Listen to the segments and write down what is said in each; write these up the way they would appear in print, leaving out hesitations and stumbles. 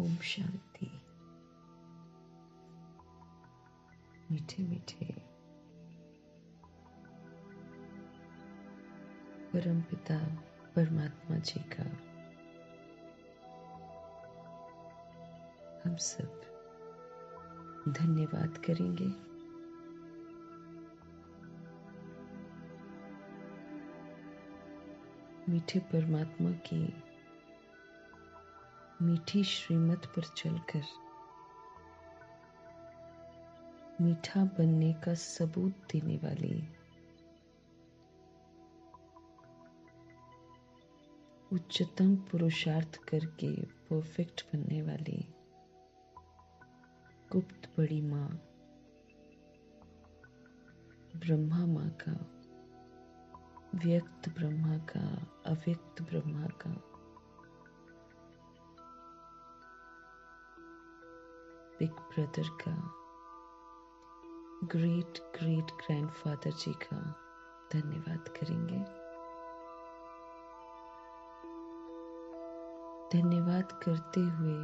ओम शांति। मीठे मीठे परम पिता परमात्मा जी का हम सब धन्यवाद करेंगे। मीठे परमात्मा की मीठी श्रीमत पर चलकर मीठा बनने का सबूत देने वाली उच्चतम पुरुषार्थ करके परफेक्ट बनने वाली गुप्त बड़ी माँ ब्रह्मा माँ का, व्यक्त ब्रह्मा का, अव्यक्त ब्रह्मा का बिग ब्रदर का, ग्रेट ग्रेट ग्रैंडफादर जी का धन्यवाद करेंगे। धन्यवाद करते हुए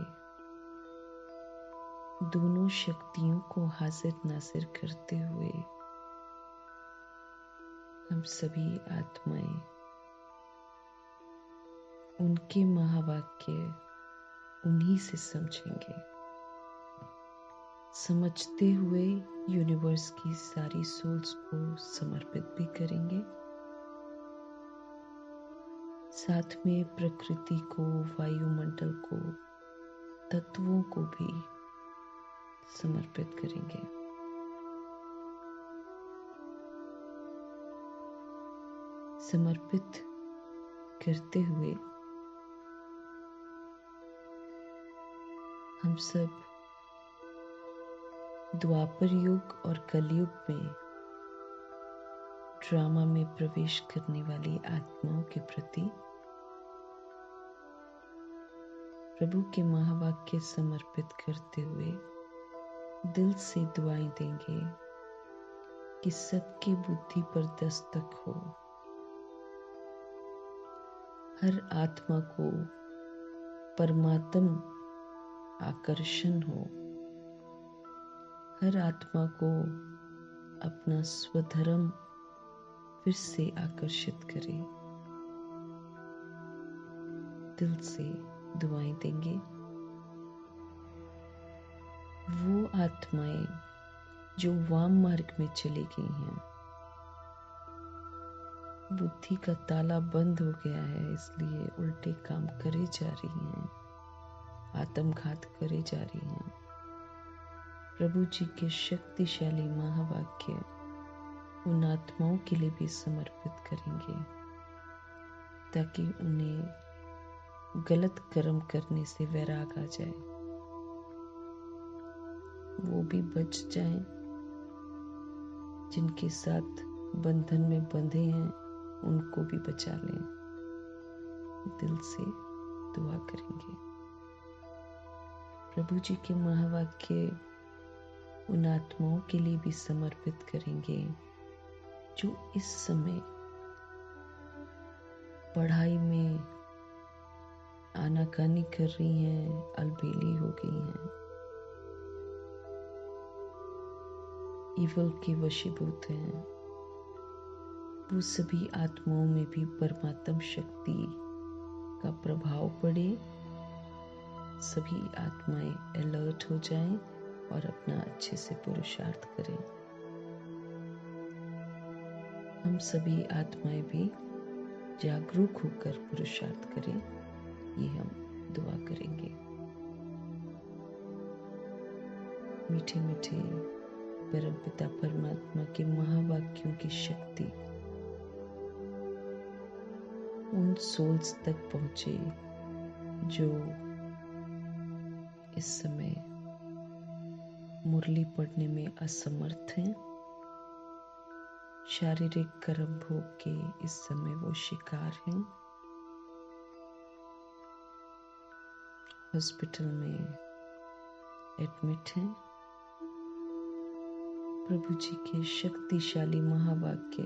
दोनों शक्तियों को हाजिर नाजिर करते हुए हम सभी आत्माएं उनके महावाक्य उन्हीं से समझेंगे। समझते हुए यूनिवर्स की सारी सोल्स को समर्पित भी करेंगे, साथ में प्रकृति को, वायुमंडल को, तत्वों को भी समर्पित करेंगे। समर्पित करते हुए हम सब द्वापर युग और कलयुग में ड्रामा में प्रवेश करने वाली आत्माओं के प्रति प्रभु के महावाक्य समर्पित करते हुए दिल से दुआएं देंगे कि सबकी बुद्धि पर दस्तक हो, हर आत्मा को परमात्म आकर्षण हो, हर आत्मा को अपना स्वधर्म फिर से आकर्षित करे। दिल से दुआएं देंगे। वो आत्माएं जो वाम मार्ग में चली गई हैं, बुद्धि का ताला बंद हो गया है, इसलिए उल्टे काम करे जा रही हैं, आत्मघात करे जा रही हैं। प्रभु जी के शक्तिशाली महावाक्य उन आत्माओं के लिए भी समर्पित करेंगे ताकि उन्हें गलत कर्म करने से वैराग आ जाए, वो भी बच जाएं। जिनके साथ बंधन में बंधे हैं उनको भी बचा लें। दिल से दुआ करेंगे। प्रभु जी के महावाक्य उन आत्माओं के लिए भी समर्पित करेंगे जो इस समय पढ़ाई में आनाकानी कर रही हैं, अलबेली हो गई हैं, ईवल के वशीभूत हैं। वो सभी आत्माओं में भी परमात्म शक्ति का प्रभाव पड़े, सभी आत्माएं अलर्ट हो जाएं और अपना अच्छे से पुरुषार्थ करें। हम सभी आत्माएं भी जागरूक होकर पुरुषार्थ करें, ये हम दुआ करेंगे। मीठे मीठे परम पिता परमात्मा के महावाक्यों की शक्ति उन सोल्स तक पहुंचे जो इस समय मुरली पढ़ने में असमर्थ हैं। शारीरिक कर्म भोग के इस समय वो शिकार हैं, हॉस्पिटल में एडमिट हैं। प्रभु जी के शक्तिशाली महावाक्य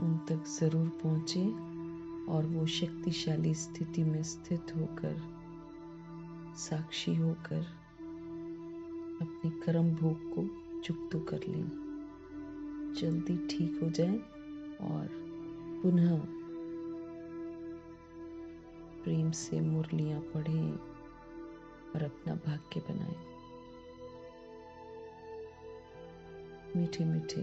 उन तक जरूर पहुंचे और वो शक्तिशाली स्थिति में स्थित होकर साक्षी होकर अपने कर्म भोग को चुकतो कर लें, जल्दी ठीक हो जाए और पुनः प्रेम से मुरलियां पढ़ें और अपना भाग्य बनाएं। मीठे मीठे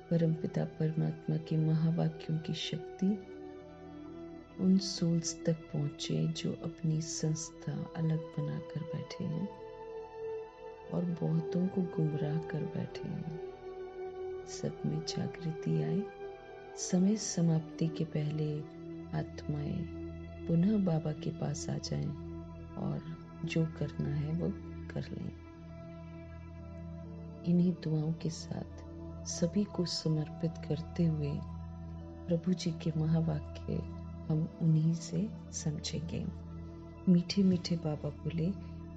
परमपिता परमात्मा के महावाक्यों की शक्ति उन सोल्स तक पहुंचे जो अपनी संस्था अलग बनाकर बैठे हैं और बहुतों को गुमराह कर बैठे हैं। सब में जागृति आए, समय समाप्ति के पहले आत्माएं पुनः बाबा के पास आ जाएं और जो करना है वो कर लें। इन्हीं दुआओं के साथ सभी को समर्पित करते हुए प्रभु जी के महावाक्य हम उन्हीं से समझेंगे। मीठे मीठे बाबा बोले,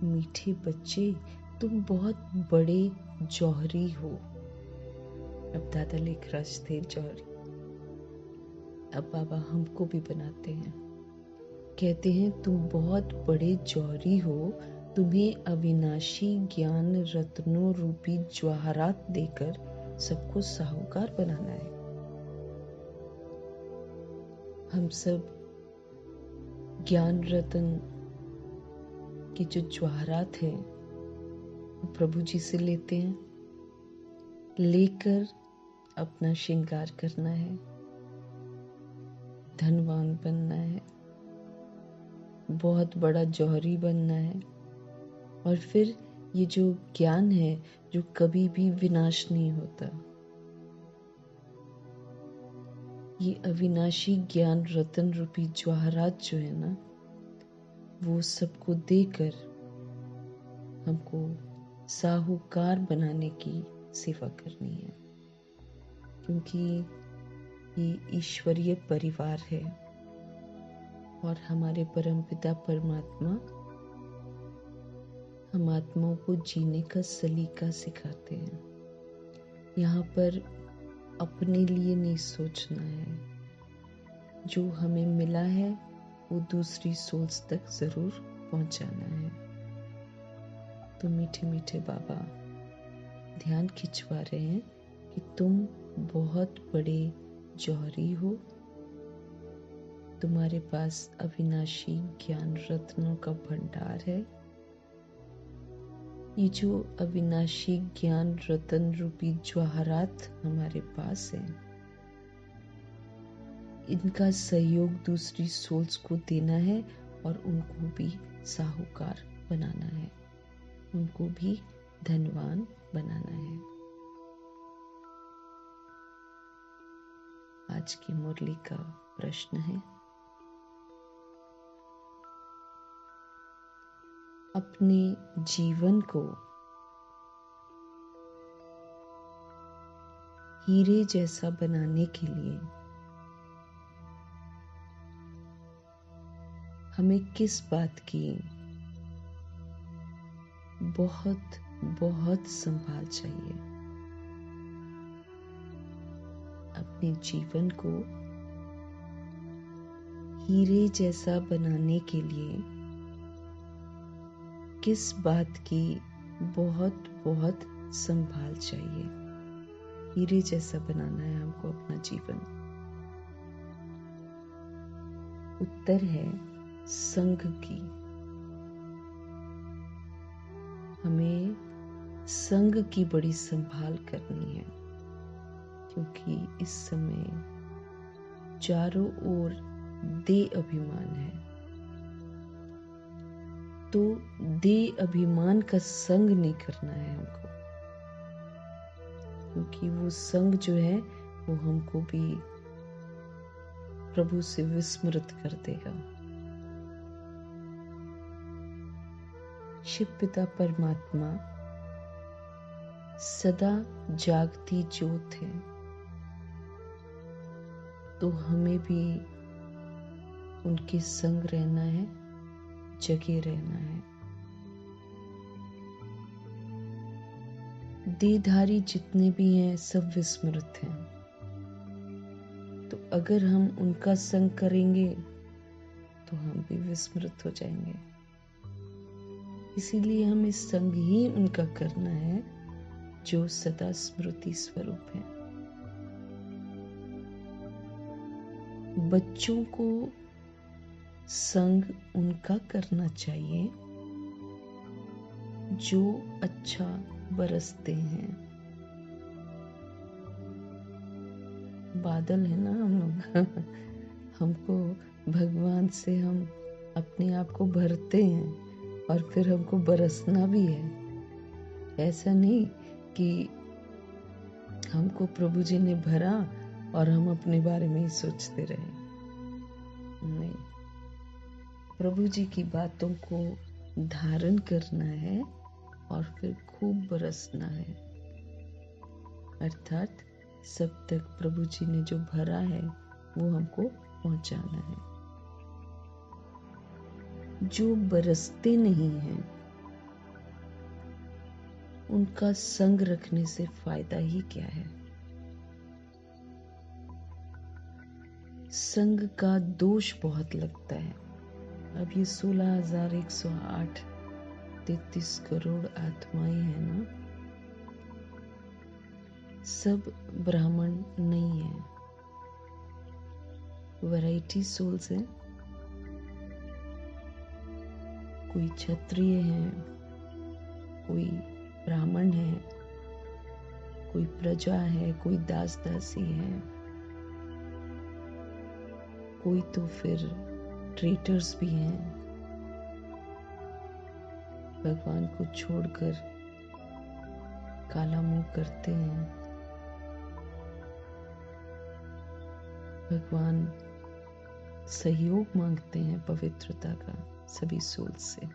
मीठे बच्चे तुम बहुत बड़े जौहरी हो। अब दादा लेखराज थे जौहरी, अब बाबा हमको भी बनाते हैं। कहते हैं तुम बहुत बड़े जौहरी हो, तुम्हें अविनाशी ज्ञान रत्नों रूपी जवाहरात देकर सबको साहूकार बनाना है। हम सब ज्ञान रत्न की जो जवाहरात है प्रभु जी से लेते हैं, लेकर अपना श्रृंगार करना है, धनवान बनना है, बहुत बड़ा जौहरी बनना है। और फिर ये जो ज्ञान है जो कभी भी विनाश नहीं होता, ये अविनाशी ज्ञान रतन रूपी जवाहरात जो है ना, वो सबको देकर हमको साहूकार बनाने की सेवा करनी है। क्योंकि ये ईश्वरीय परिवार है और हमारे परमपिता परमात्मा हम आत्माओं को जीने का सलीका सिखाते हैं। यहाँ पर अपने लिए नहीं सोचना है, जो हमें मिला है वो दूसरी सोल्स तक जरूर पहुंचाना है। तो मीठे मीठे बाबा ध्यान खिंचवा रहे हैं कि तुम बहुत बड़े जौहरी हो, तुम्हारे पास अविनाशी ज्ञान रत्नों का भंडार है। ये जो अविनाशी ज्ञान रतन रूपी जवाहरात हमारे पास है, इनका सहयोग दूसरी सोल्स को देना है और उनको भी साहूकार बनाना है, उनको भी धनवान बनाना है। आज की मुरली का प्रश्न है, अपने जीवन को हीरे जैसा बनाने के लिए हमें किस बात की बहुत बहुत संभाल चाहिए। अपने जीवन को हीरे जैसा बनाने के लिए किस बात की बहुत बहुत संभाल चाहिए। हीरे जैसा बनाना है हमको अपना जीवन। उत्तर है संग की। हमें संग की बड़ी संभाल करनी है, क्योंकि इस समय चारों ओर देह अभिमान है। तो देह अभिमान का संग नहीं करना है हमको, क्योंकि वो संग जो है वो हमको भी प्रभु से विस्मृत कर देगा। शिव पिता परमात्मा सदा जागती ज्योत है, तो हमें भी उनके संग रहना है, जगे रहना है। देहधारी जितने भी हैं सब विस्मृत हैं, तो अगर हम उनका संग करेंगे तो हम भी विस्मृत हो जाएंगे। इसीलिए हमें संग ही उनका करना है जो सदा स्मृति स्वरूप है। बच्चों को संग उनका करना चाहिए जो अच्छा बरसते हैं। बादल है ना हम लोग हमको भगवान से हम अपने आप को भरते हैं और फिर हमको बरसना भी है। ऐसा नहीं कि हमको प्रभु जी ने भरा और हम अपने बारे में ही सोचते रहे। नहीं, प्रभु जी की बातों को धारण करना है और फिर खूब बरसना है। अर्थात सब तक प्रभु जी ने जो भरा है वो हमको पहुंचाना है। जो बरसते नहीं हैं उनका संग रखने से फायदा ही क्या है। संग का दोष बहुत लगता है। अब ये 16,108 33 करोड़ आत्माएं हैं ना, सब ब्राह्मण नहीं है, वैरायटी सोल्स है। कोई क्षत्रिय है, कोई ब्राह्मण है, कोई प्रजा है, कोई दास दासी है, कोई तो फिर ट्रेटर्स भी हैं, भगवान को छोड़कर काला मुंह करते हैं। भगवान सहयोग मांगते हैं पवित्रता का सभी सोल से।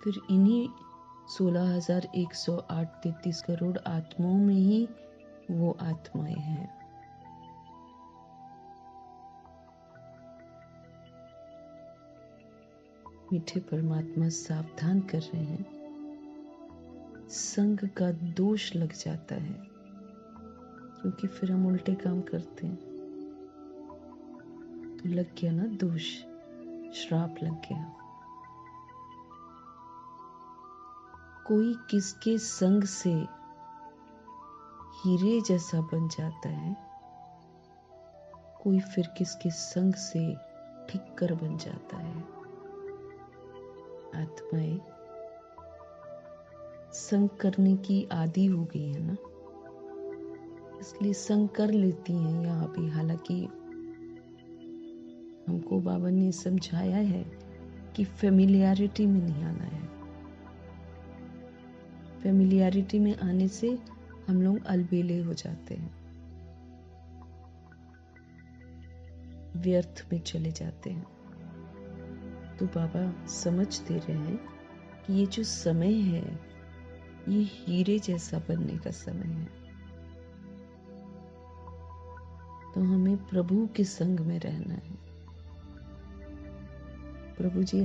फिर इन्हीं 16,108 33 करोड़ आत्माओं में ही वो आत्माएं हैं। मीठे परमात्मा सावधान कर रहे हैं, संग का दोष लग जाता है क्योंकि फिर हम उल्टे काम करते हैं। तो लग गया ना दोष, श्राप लग गया। कोई किसके संग से हीरे जैसा बन जाता है, कोई फिर किसके संग से ठिक्कर बन जाता है। आत्माएं संग करने की आदी हो गई है ना, इसलिए संग कर लेती हैं यहाँ भी। हालांकि हमको बाबा ने समझाया है कि फेमिलियरिटी में नहीं आना है। फेमिलियरिटी में आने से हम लोग अलबेले हो जाते हैं, व्यर्थ में चले जाते हैं। तो बाबा समझ दे रहे हैं कि ये जो समय है ये हीरे जैसा बनने का समय है। तो हमें प्रभु के संग में रहना है। प्रभु जी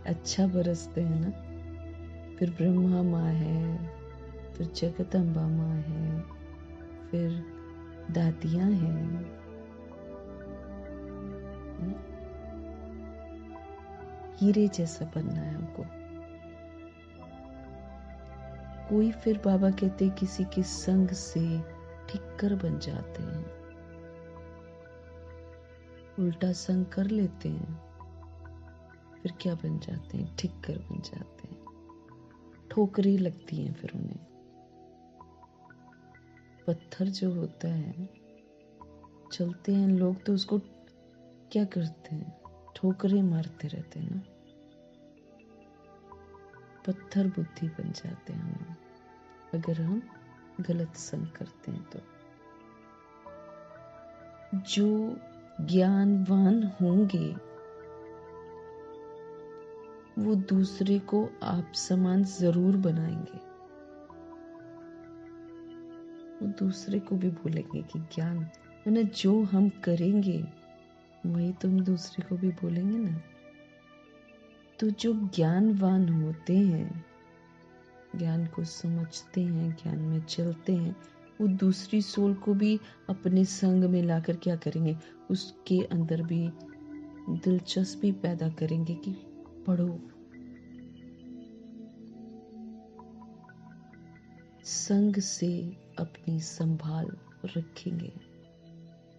अच्छा बरसते हैं ना। फिर ब्रह्मा माँ है, फिर जगदम्बा माँ है, फिर दादियाँ हैं। हीरे जैसा बनना है हमको। कोई फिर बाबा कहते किसी के संग से ठिक्कर बन जाते हैं, उल्टा संग कर लेते हैं, फिर क्या बन जाते हैं, ठिक्कर बन जाते हैं। ठोकरें लगती हैं फिर उन्हें। पत्थर जो होता है, चलते हैं लोग तो उसको क्या करते हैं, ठोकरें मारते रहते हैं ना। पत्थर बुद्धि बन जाते हैं हम अगर हम गलत संग करते हैं। तो जो ज्ञानवान होंगे वो दूसरे को आप समान जरूर बनाएंगे। वो दूसरे को भी बोलेंगे कि ज्ञान है ना, जो हम करेंगे वही तुम दूसरे को भी बोलेंगे ना। तो जो ज्ञानवान होते हैं, ज्ञान को समझते हैं, ज्ञान में चलते हैं, वो दूसरी सोल को भी अपने संग में लाकर क्या करेंगे, उसके अंदर भी दिलचस्पी पैदा करेंगे कि पढ़ो। संग से अपनी संभाल रखेंगे।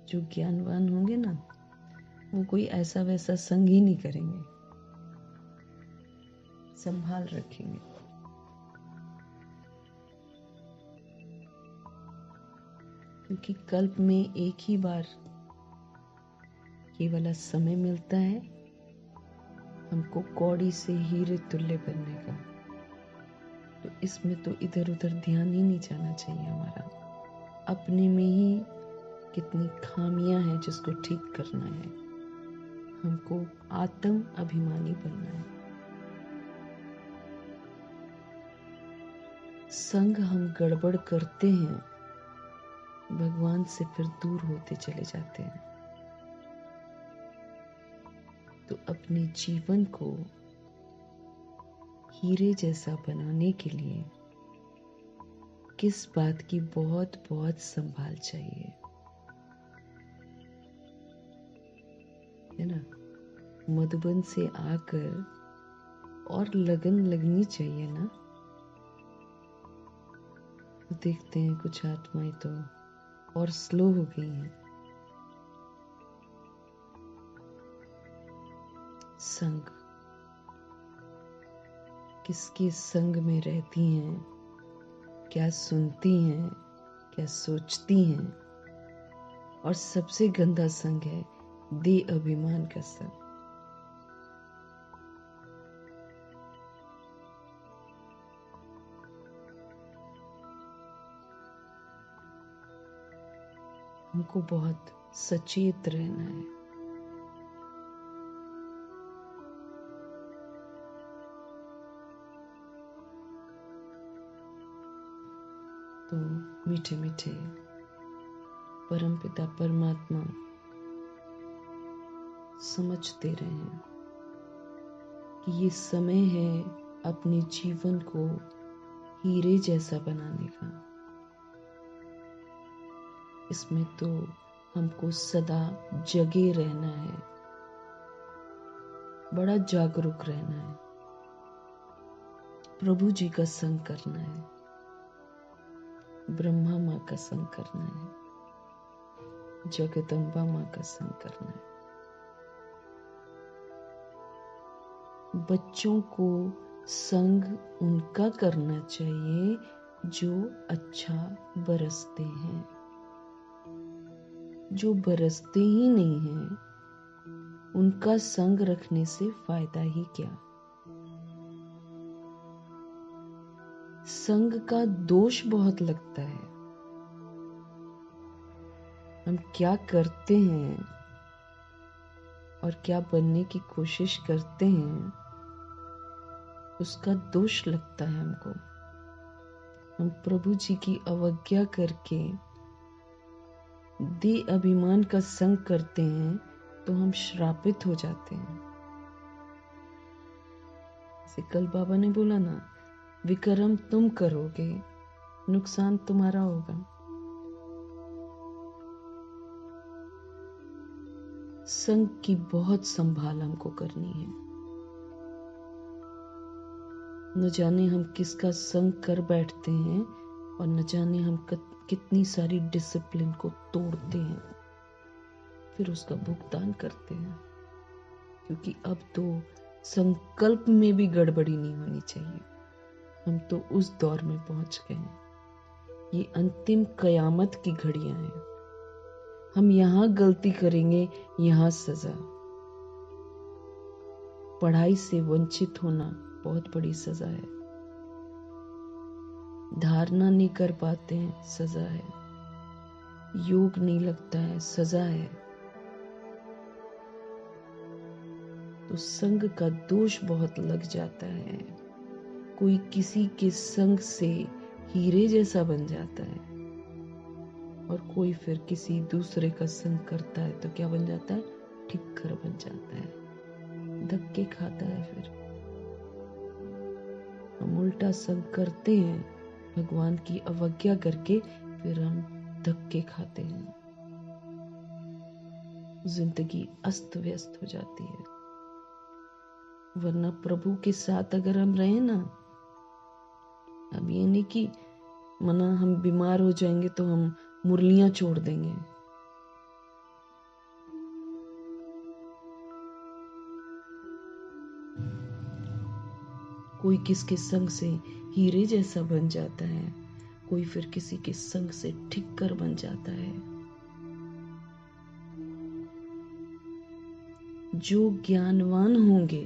जो ज्ञानवान होंगे ना, वो कोई ऐसा वैसा संग ही नहीं करेंगे, संभाल रखेंगे। क्योंकि कल्प में एक ही बार ये वाला समय मिलता है हमको कौड़ी से हीरे तुल्य बनने का। तो इसमें तो इधर उधर ध्यान ही नहीं जाना चाहिए हमारा। अपने में ही कितनी खामियां हैं जिसको ठीक करना है। हमको आत्म अभिमानी बनना है। संग हम गड़बड़ करते हैं, भगवान से फिर दूर होते चले जाते हैं। तो अपने जीवन को हीरे जैसा बनाने के लिए किस बात की बहुत बहुत संभाल चाहिए, है ना। मधुबन से आकर और लगन लगनी चाहिए ना। तो देखते हैं कुछ आत्माएं तो और स्लो हो गई हैं। संग, किसके संग में रहती हैं, क्या सुनती हैं, क्या सोचती हैं। और सबसे गंदा संग है दे अभिमान का संग। हमको बहुत सचेत रहना है। तो मीठे मीठे परमपिता परमात्मा समझते रहें कि ये समय है अपने जीवन को हीरे जैसा बनाने का। इसमें तो हमको सदा जगे रहना है, बड़ा जागरूक रहना है, प्रभु जी का संग करना है, ब्रह्मा माँ का संग करना है, जगदम्बा माँ का संग करना है। बच्चों को संग उनका करना चाहिए जो अच्छा बरसते हैं। जो बरसते ही नहीं हैं उनका संग रखने से फायदा ही क्या। संग का दोष बहुत लगता है। हम क्या करते हैं और क्या बनने की कोशिश करते हैं उसका दोष लगता है हमको। हम प्रभु जी की अवज्ञा करके दे अभिमान का संग करते हैं तो हम श्रापित हो जाते हैं। जैसे कल बाबा ने बोला ना, विक्रम तुम करोगे, नुकसान तुम्हारा होगा। संग की बहुत संभाल हमको करनी है। न जाने हम किसका संग कर बैठते हैं और न जाने हम कितनी सारी डिसिप्लिन को तोड़ते हैं, फिर उसका भुगतान करते हैं। क्योंकि अब तो संकल्प में भी गड़बड़ी नहीं होनी चाहिए। हम तो उस दौर में पहुंच गए हैं। ये अंतिम कयामत की घड़ियां हैं। हम यहां गलती करेंगे, यहां सजा। पढ़ाई से वंचित होना बहुत बड़ी सजा है। धारणा नहीं कर पाते हैं, सजा है। योग नहीं लगता है, सजा है। तो संग का दोष बहुत लग जाता है। कोई किसी के संग से हीरे जैसा बन जाता है और कोई फिर किसी दूसरे का संग करता है तो क्या बन जाता है, ठिक्कर बन जाता है, धक्के खाता है। फिर हम उल्टा संग करते हैं भगवान की अवज्ञा करके, फिर हम धक्के खाते हैं, जिंदगी अस्त व्यस्त हो जाती है। वरना प्रभु के साथ अगर हम रहे ना, अब ये नहीं कि मना हम बीमार हो जाएंगे तो हम मुरलियां छोड़ देंगे। कोई किसके संग से हीरे जैसा बन जाता है, कोई फिर किसी के संग से ठिक्कर बन जाता है। जो ज्ञानवान होंगे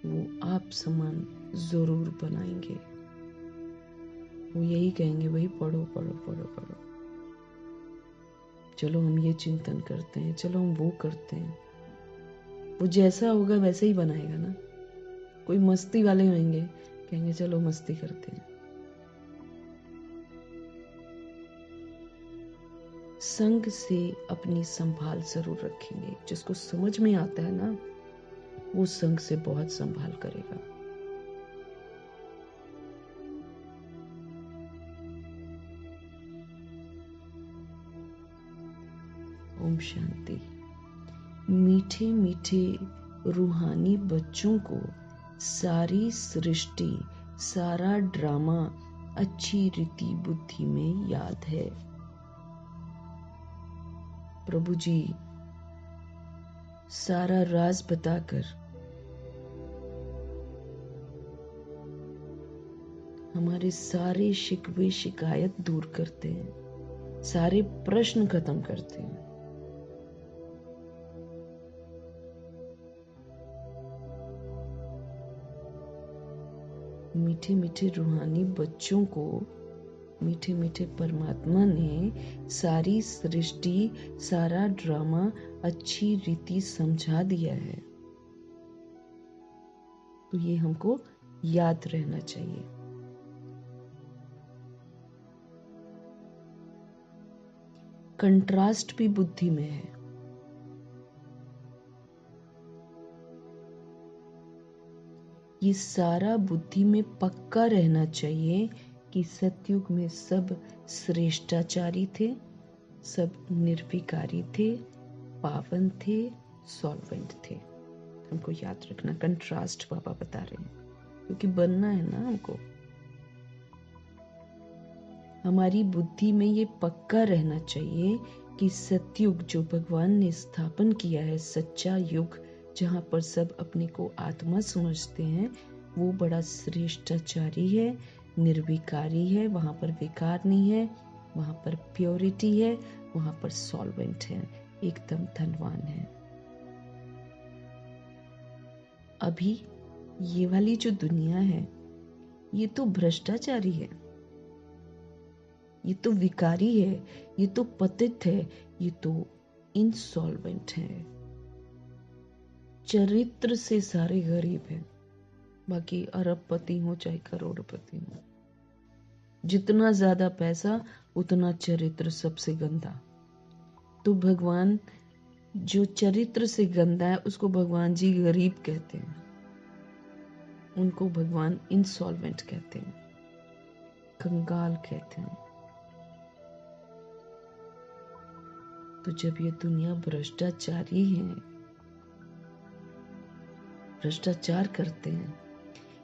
वो आप समान जरूर बनाएंगे। वो यही कहेंगे, भाई पढ़ो पढ़ो पढ़ो पढ़ो, चलो हम ये चिंतन करते हैं, चलो हम वो करते हैं। वो जैसा होगा वैसे ही बनाएगा ना। कोई मस्ती वाले होंगे, कहेंगे चलो मस्ती करते हैं। संग से अपनी संभाल जरूर रखेंगे। जिसको समझ में आता है ना, वो संग से बहुत संभाल करेगा। ओम शांति। मीठे मीठे रूहानी बच्चों को सारी सृष्टि, सारा ड्रामा अच्छी रीति बुद्धि में याद है। प्रभु जी सारा राज बताकर हमारे सारे शिकवे शिकायत दूर करते हैं, सारे प्रश्न खत्म करते हैं। मीठे मीठे रूहानी बच्चों को मीठे मीठे परमात्मा ने सारी सृष्टि, सारा ड्रामा अच्छी रीति समझा दिया है। तो ये हमको याद रहना चाहिए। कंट्रास्ट भी बुद्धि में है। ये सारा बुद्धि में पक्का रहना चाहिए कि सतयुग में सब श्रेष्ठाचारी थे, सब निर्विकारी थे, पावन थे, सॉल्वेंट थे। हमको याद रखना, कंट्रास्ट बाबा बता रहे हैं, क्योंकि बनना है ना हमको। हमारी बुद्धि में ये पक्का रहना चाहिए कि सतयुग जो भगवान ने स्थापन किया है, सच्चा युग जहाँ पर सब अपने को आत्मा समझते हैं, वो बड़ा श्रेष्ठाचारी है, निर्विकारी है, वहाँ पर विकार नहीं है, वहाँ पर प्योरिटी है, वहाँ पर सॉल्वेंट है, एकदम धनवान है। अभी ये वाली जो दुनिया है, ये तो भ्रष्टाचारी है, ये तो विकारी है, ये तो पतित है, ये तो इंसॉल्वेंट है। चरित्र से सारे गरीब हैं, बाकी अरबपति हो चाहे करोड़पति हो, जितना ज्यादा पैसा उतना चरित्र सबसे गंदा। तो भगवान जो चरित्र से गंदा है उसको भगवान जी गरीब कहते हैं, उनको भगवान इंसॉल्वेंट कहते हैं, कंगाल कहते हैं। तो जब ये दुनिया भ्रष्टाचारी है, भ्रष्टाचार करते हैं,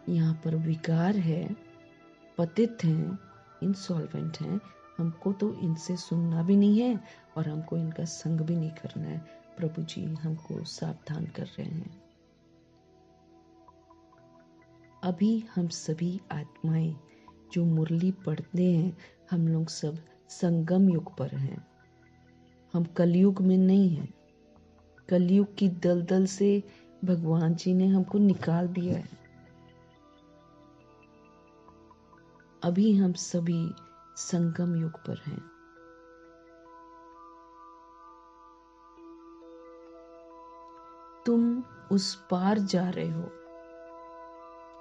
यहाँ पर विकार है, पतित हैं, इंसॉल्वेंट हैं, हमको तो इनसे सुनना भी नहीं है और हमको इनका संग भी नहीं करना है। प्रभु जी हमको सावधान कर रहे हैं। अभी हम सभी आत्माएं जो मुरली पढ़ते हैं, हम लोग सब संगम युग पर हैं। हम कलयुग में नहीं हैं। कलयुग की दलदल से भगवान जी ने हमको निकाल दिया है। अभी हम सभी संगम युग पर हैं। तुम उस पार जा रहे हो।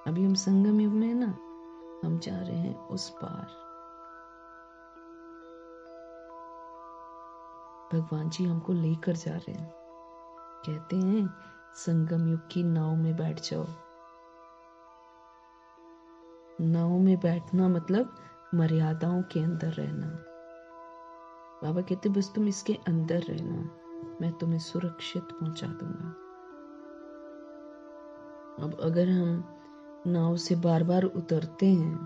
अभी हम संगम युग में है ना, हम जा रहे हैं उस पार। भगवान जी हमको लेकर जा रहे हैं। कहते हैं संगम युग की नाव में बैठ जाओ। नाव में बैठना मतलब मर्यादाओं के अंदर रहना। बाबा कहते बस तुम इसके अंदर रहना, मैं तुम्हें सुरक्षित पहुंचा दूंगा। अब अगर हम नाव से बार बार उतरते हैं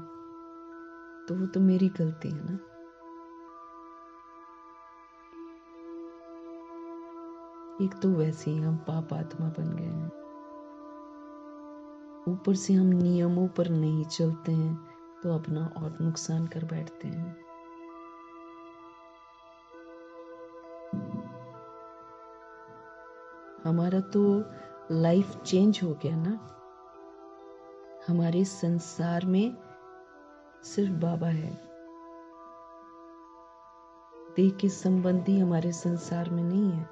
तो वो तो मेरी गलती है ना। एक तो वैसे ही हम पाप आत्मा बन गए हैं, ऊपर से हम नियमों पर नहीं चलते हैं तो अपना और नुकसान कर बैठते हैं। हमारा तो लाइफ चेंज हो गया ना। हमारे संसार में सिर्फ बाबा है, देह के संबंधी हमारे संसार में नहीं है।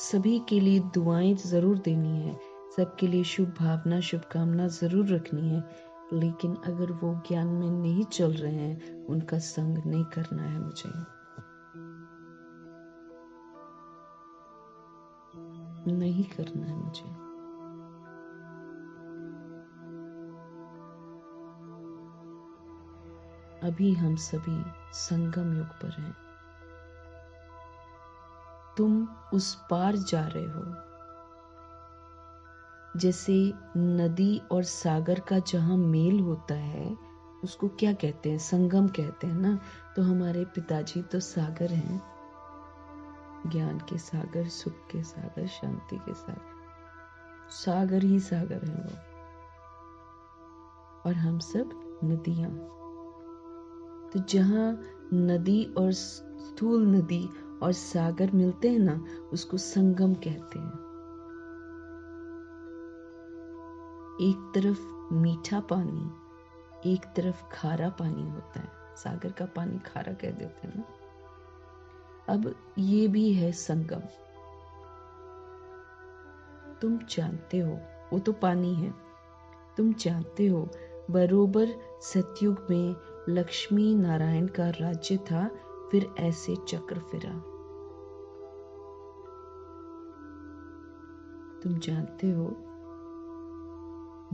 सभी के लिए दुआएं जरूर देनी है, सबके लिए शुभ भावना शुभकामना जरूर रखनी है, लेकिन अगर वो ज्ञान में नहीं चल रहे हैं, उनका संग नहीं करना है मुझे। नहीं करना है मुझे। अभी हम सभी संगम युग पर हैं। तुम उस पार जा रहे हो। जैसे नदी और सागर का जहां मेल होता है उसको क्या कहते हैं? संगम कहते हैं ना। तो हमारे पिताजी तो सागर हैं, ज्ञान के सागर, सुख के सागर, शांति के सागर, सागर ही सागर है वो। और हम सब नदियां। तो जहां नदी और स्थूल नदी और सागर मिलते हैं ना, उसको संगम कहते हैं। एक तरफ मीठा पानी, एक तरफ खारा पानी होता है। सागर का पानी खारा कह देते हैं ना। अब ये भी है संगम। तुम जानते हो वो तो पानी है। तुम जानते हो बरोबर सतयुग में लक्ष्मी नारायण का राज्य था, फिर ऐसे चक्र फिरा। तुम जानते हो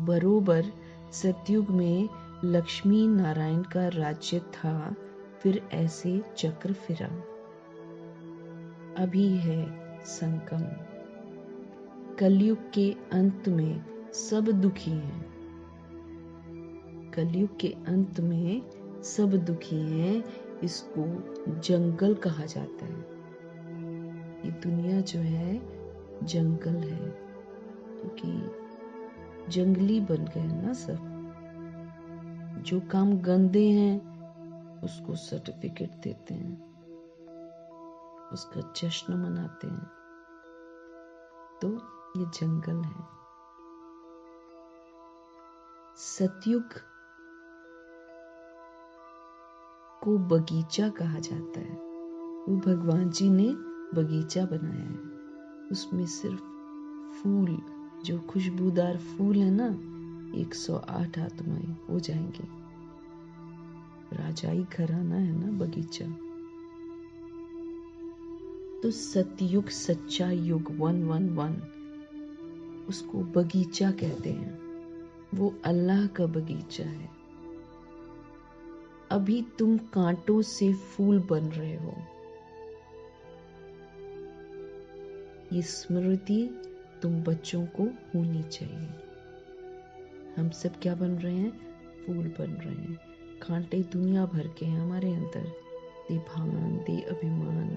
बरोबर सतयुग में लक्ष्मी नारायण का राज्य था, फिर ऐसे चक्र फिरा। अभी है संगम। कलयुग के अंत में सब दुखी हैं। कलयुग के अंत में सब दुखी हैं। इसको जंगल कहा जाता है। ये दुनिया जो है जंगल है, क्योंकि जंगली बन गए ना सब। जो काम गंदे हैं उसको सर्टिफिकेट देते हैं, उसका जश्न मनाते हैं। तो ये जंगल है। सतयुग को बगीचा कहा जाता है। वो भगवान जी ने बगीचा बनाया है। उसमें सिर्फ फूल, जो खुशबूदार फूल है ना, 108 आत्माएं हो जाएंगी। राजाई घराना है ना बगीचा। तो सतयुग, सच्चा युग 111, उसको बगीचा कहते हैं। वो अल्लाह का बगीचा है। अभी तुम कांटों से फूल बन रहे हो। ये स्मृति तुम बच्चों को होनी चाहिए। हम सब क्या बन रहे हैं? फूल बन रहे हैं। कांटे दुनिया भर के हैं हमारे अंदर। दे भान, दे अभिमान,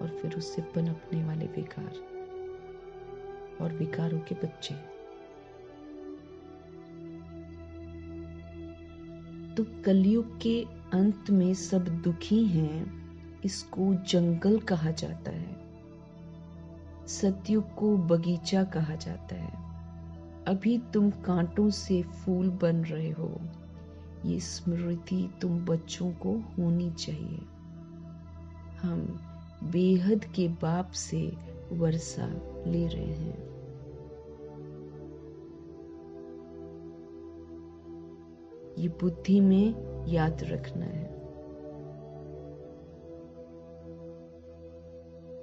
और फिर उससे पनपने वाले विकार और विकारों के बच्चे। तो कलयुग के अंत में सब दुखी हैं। इसको जंगल कहा जाता है। सतयुग को बगीचा कहा जाता है। अभी तुम कांटों से फूल बन रहे हो। ये स्मृति तुम बच्चों को होनी चाहिए। हम बेहद के बाप से वर्षा ले रहे हैं। ये बुद्धि में याद रखना है।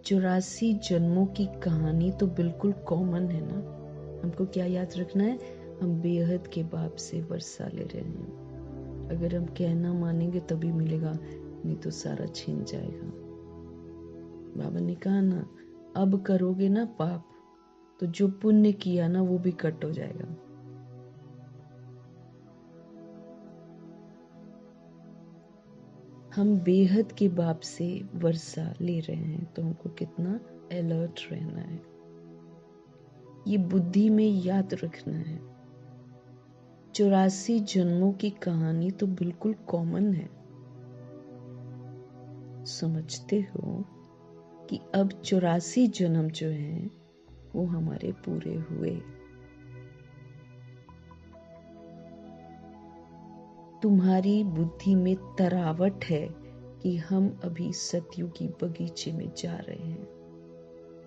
84 जन्मों की कहानी तो बिल्कुल कॉमन है ना। हमको क्या याद रखना है? हम बेहद के बाप से वर्षा ले रहे हैं। अगर हम कहना मानेंगे तभी मिलेगा, नहीं तो सारा छीन जाएगा। बाबा ने कहा ना, अब करोगे ना पाप तो जो पुण्य किया ना वो भी कट हो जाएगा। हम बेहद के बाप से वर्षा ले रहे हैं, तो हमको कितना अलर्ट रहना है, ये बुद्धि में याद रखना है। 84 जन्मों की कहानी तो बिल्कुल कॉमन है। समझते हो कि अब 84 जन्म जो हैं वो हमारे पूरे हुए। तुम्हारी बुद्धि में तरावट है कि हम अभी सतयुग की बगीचे में जा रहे हैं,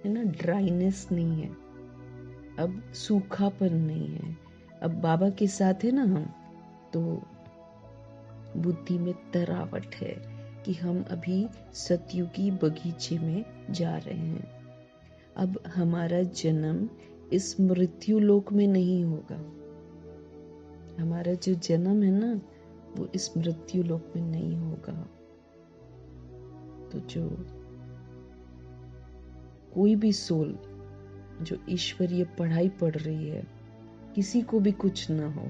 है ना। ड्राइनेस नहीं है, अब सूखापन नहीं है, अब बाबा के साथ है ना हम, तो बुद्धि में तरावट है कि हम अभी सतयुगी बगीचे में जा रहे हैं। अब हमारा जन्म इस मृत्यु लोक में नहीं होगा। हमारा जो जन्म है ना वो इस मृत्यु लोक में नहीं होगा। तो जो कोई भी सोल जो ईश्वरीय पढ़ाई पढ़ रही है, किसी को भी कुछ ना हो,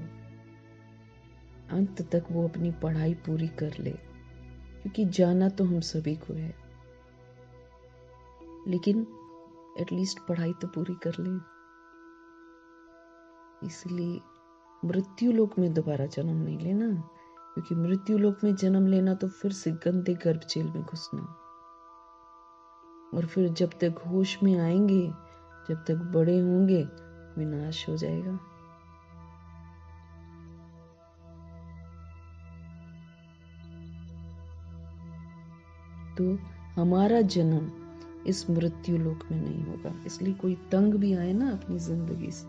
अंत तक वो अपनी पढ़ाई पूरी कर ले, क्योंकि जाना तो हम सभी को है, लेकिन एटलीस्ट पढ़ाई तो पूरी कर ले। इसलिए मृत्यु लोक में दोबारा जन्म नहीं लेना, क्योंकि मृत्यु लोक में जन्म लेना तो फिर से गंदे गर्भ जेल में घुसना, और फिर जब तक होश में आएंगे, जब तक बड़े होंगे, विनाश हो जाएगा। तो हमारा जन्म इस मृत्यु लोक में नहीं होगा। इसलिए कोई तंग भी आए ना अपनी जिंदगी से,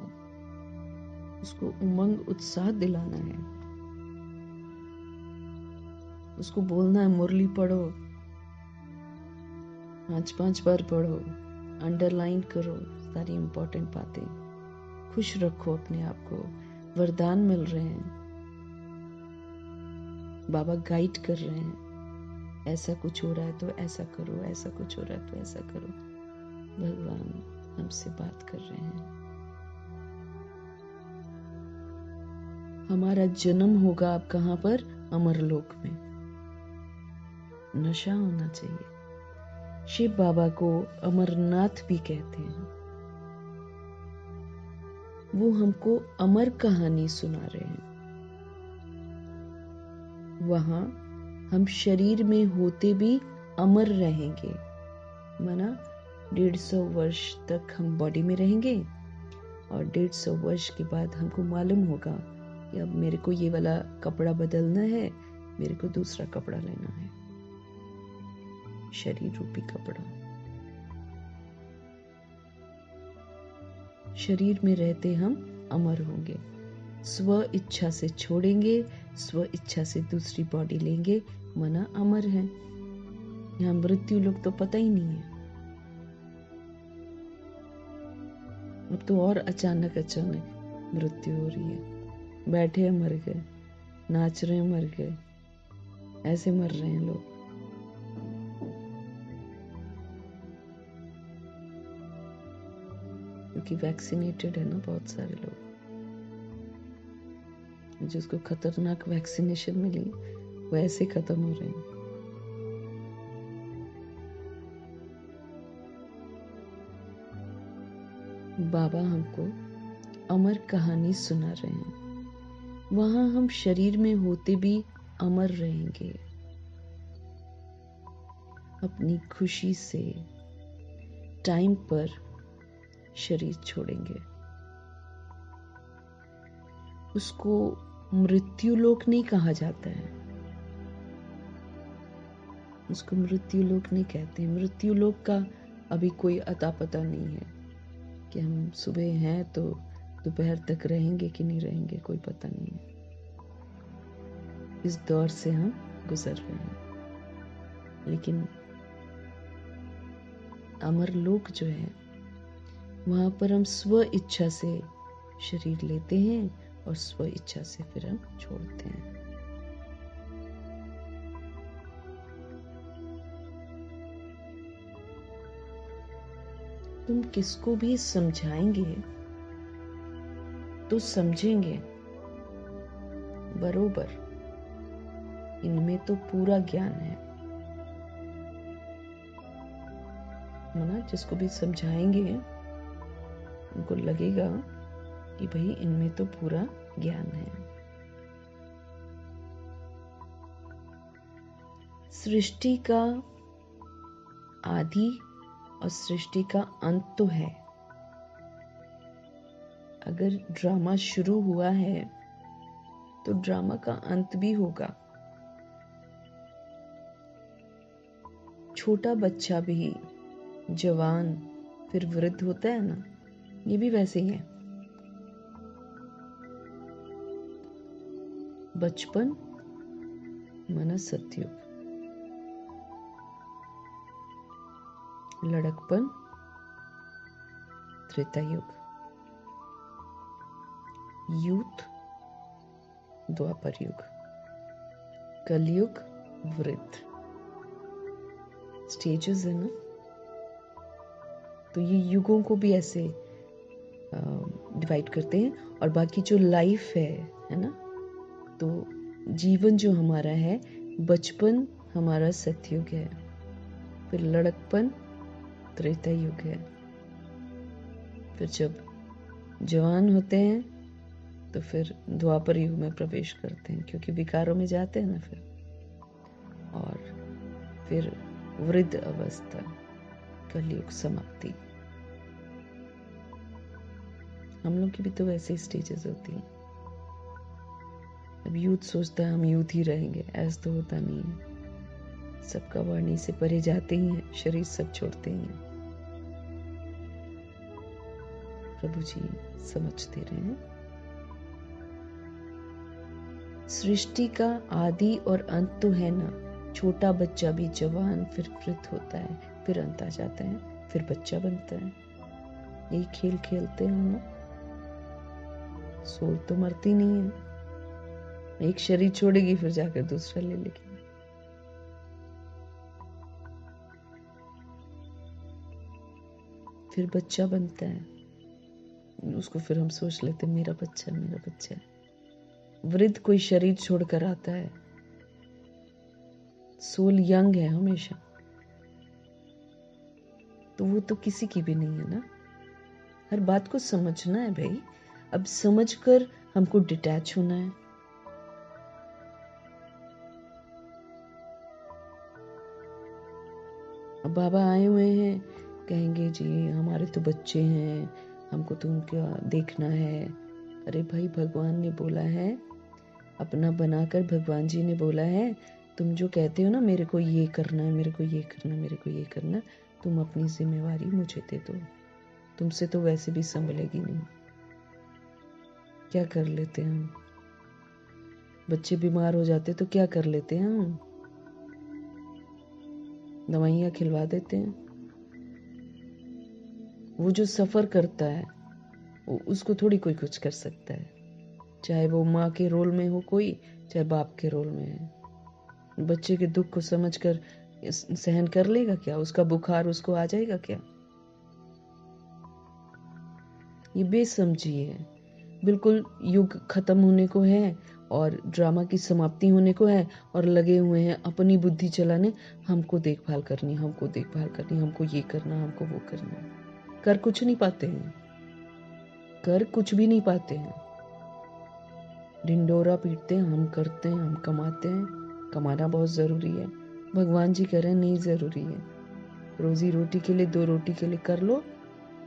उसको उमंग उत्साह दिलाना है, उसको बोलना है मुरली पढ़ो, 5-5 बार पढ़ो, अंडरलाइन करो सारी इंपॉर्टेंट बातें, खुश रखो अपने आप को, वरदान मिल रहे हैं, बाबा गाइड कर रहे हैं, ऐसा कुछ हो रहा है तो ऐसा करो, ऐसा कुछ हो रहा है तो ऐसा करो। भगवान हमसे बात कर रहे हैं। हमारा जन्म होगा अब कहाँ पर? अमरलोक में। नशा होना चाहिए। शिव बाबा को अमरनाथ भी कहते हैं। वो हमको अमर कहानी सुना रहे हैं। वहां हम शरीर में होते भी अमर रहेंगे, माना 150 वर्ष तक हम बॉडी में रहेंगे, और 150 वर्ष के बाद हमको मालूम होगा कि अब मेरे को ये वाला कपड़ा बदलना है, मेरे को दूसरा कपड़ा लेना है, शरीर रूपी कपड़ा। शरीर में रहते हम अमर होंगे, स्व इच्छा से छोड़ेंगे, स्व इच्छा से दूसरी बॉडी लेंगे, मना अमर है। यहाँ मृत्यु लोग तो पता ही नहीं है। अब तो और अचानक मृत्यु हो रही है। बैठे मर गए, नाच रहे मर गए, ऐसे मर रहे हैं लोग। क्योंकि वैक्सीनेटेड है ना बहुत सारे लोग, जिसको खतरनाक वैक्सीनेशन मिली वो ऐसे खत्म हो रहे हैं। बाबा हमको अमर कहानी सुना रहे हैं। वहां हम शरीर में होते भी अमर रहेंगे, अपनी खुशी से टाइम पर शरीर छोड़ेंगे। उसको मृत्यु लोक नहीं कहा जाता है, उसको मृत्यु लोक नहीं कहते। मृत्यु लोक का अभी कोई अता पता नहीं है कि हम सुबह हैं तो दोपहर तक रहेंगे कि नहीं रहेंगे, कोई पता नहीं है। इस दौर से हम गुजर रहे हैं। लेकिन अमर लोक जो है, वहां पर हम स्व इच्छा से शरीर लेते हैं और स्व इच्छा से फिर हम छोड़ते हैं। तुम किसको भी समझाएंगे तो समझेंगे बरोबर, इनमें तो पूरा ज्ञान है ना। जिसको भी समझाएंगे उनको लगेगा कि भाई इनमें तो पूरा ज्ञान है। सृष्टि का आदि और सृष्टि का अंत तो है। अगर ड्रामा शुरू हुआ है तो ड्रामा का अंत भी होगा। छोटा बच्चा भी जवान फिर वृद्ध होता है ना, ये भी वैसे ही है। बचपन माना सतयुग, लड़कपन त्रेता युग, यूथ द्वापर युग, कलयुग वृद्ध। स्टेजेस है ना। तो ये युगों को भी ऐसे डिवाइड करते हैं। और बाकी जो लाइफ है ना, तो जीवन जो हमारा है, बचपन हमारा सतयुग है, फिर लड़कपन त्रेता युग है, फिर जब जवान होते हैं तो फिर द्वापर युग में प्रवेश करते हैं, क्योंकि विकारों में जाते हैं ना फिर। और फिर वृद्ध अवस्था, कलयुग समाप्ति। हम लोग की भी तो वैसे ही स्टेजेस होती हैं। अब यूथ सोचता है हम यूथ ही रहेंगे, ऐसा तो होता नहीं है। सबका वाणी से परे जाते ही हैं, शरीर सब छोड़ते ही हैं। प्रभु जी समझते रहे। सृष्टि का आदि और अंत तो है ना। छोटा बच्चा भी जवान फिर वृद्ध होता है, फिर अंत आ जाता है, फिर बच्चा बनता है। यही खेल खेलते हैं हम। सोल तो मरती नहीं है, एक शरीर छोड़ेगी फिर जाकर दूसरा ले लेगी। फिर बच्चा बनता है, उसको फिर हम सोच लेते मेरा बच्चा मेरा बच्चा। वृद्ध कोई शरीर छोड़कर आता है। सोल यंग है हमेशा, तो वो तो किसी की भी नहीं है ना। हर बात को समझना है भाई। अब समझकर हमको डिटैच होना है। अब बाबा आए हुए हैं, कहेंगे जी हमारे तो बच्चे हैं, हमको तो उनका देखना है। अरे भाई, भगवान ने बोला है, अपना बनाकर भगवान जी ने बोला है, तुम जो कहते हो ना मेरे को ये करना है, मेरे को ये करना, मेरे को ये करना, तुम अपनी जिम्मेवारी मुझे दे दो। तुमसे तो वैसे भी संभलेगी नहीं। क्या कर लेते हैं हम? बच्चे बीमार हो जाते तो क्या कर लेते हैं हम? दवाइयाँ खिलवा देते हैं। वो जो सफर करता है उसको थोड़ी कोई कुछ कर सकता है, चाहे वो माँ के रोल में हो कोई, चाहे बाप के रोल में है। बच्चे के दुख को समझकर सहन कर लेगा क्या? उसका बुखार उसको आ जाएगा क्या? ये बेसमझी है बिल्कुल। युग खत्म होने को है और ड्रामा की समाप्ति होने को है, और लगे हुए हैं अपनी बुद्धि चलाने। हमको देखभाल करनी, हमको देखभाल करनी, हमको ये करना, हमको वो करना। कर कुछ नहीं पाते हैं, कर कुछ भी नहीं पाते हैं। ढिंडोरा पीटते हैं, हम करते हैं, हम कमाते हैं। कमाना बहुत ज़रूरी है, भगवान जी कह रहे हैं नहीं ज़रूरी है। रोजी रोटी के लिए, 2 रोटी के लिए कर लो,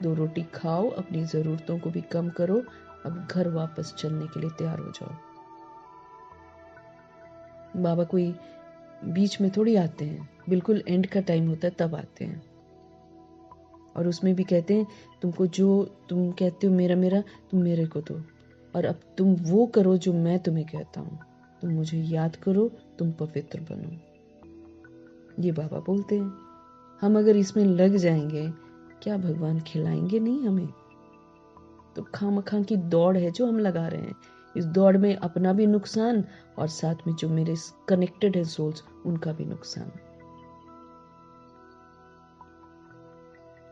2 रोटी खाओ, अपनी ज़रूरतों को भी कम करो। अब घर वापस चलने के लिए तैयार हो जाओ। बाबा कोई बीच में थोड़ी आते हैं, बिल्कुल एंड का टाइम होता है तब आते हैं। और उसमें भी कहते हैं तुमको जो तुम कहते हो मेरा मेरा, तुम मेरे को दो, और अब तुम वो करो जो मैं तुम्हें कहता हूँ। तुम मुझे याद करो, तुम पवित्र बनो। ये बाबा बोलते हैं। हम अगर इसमें लग जाएंगे, क्या भगवान खिलाएंगे नहीं हमें? तो खामखा की दौड़ है जो हम लगा रहे हैं। इस दौड़ में अपना भी नुकसान और साथ में जो मेरे कनेक्टेड है सोल्स उनका भी नुकसान।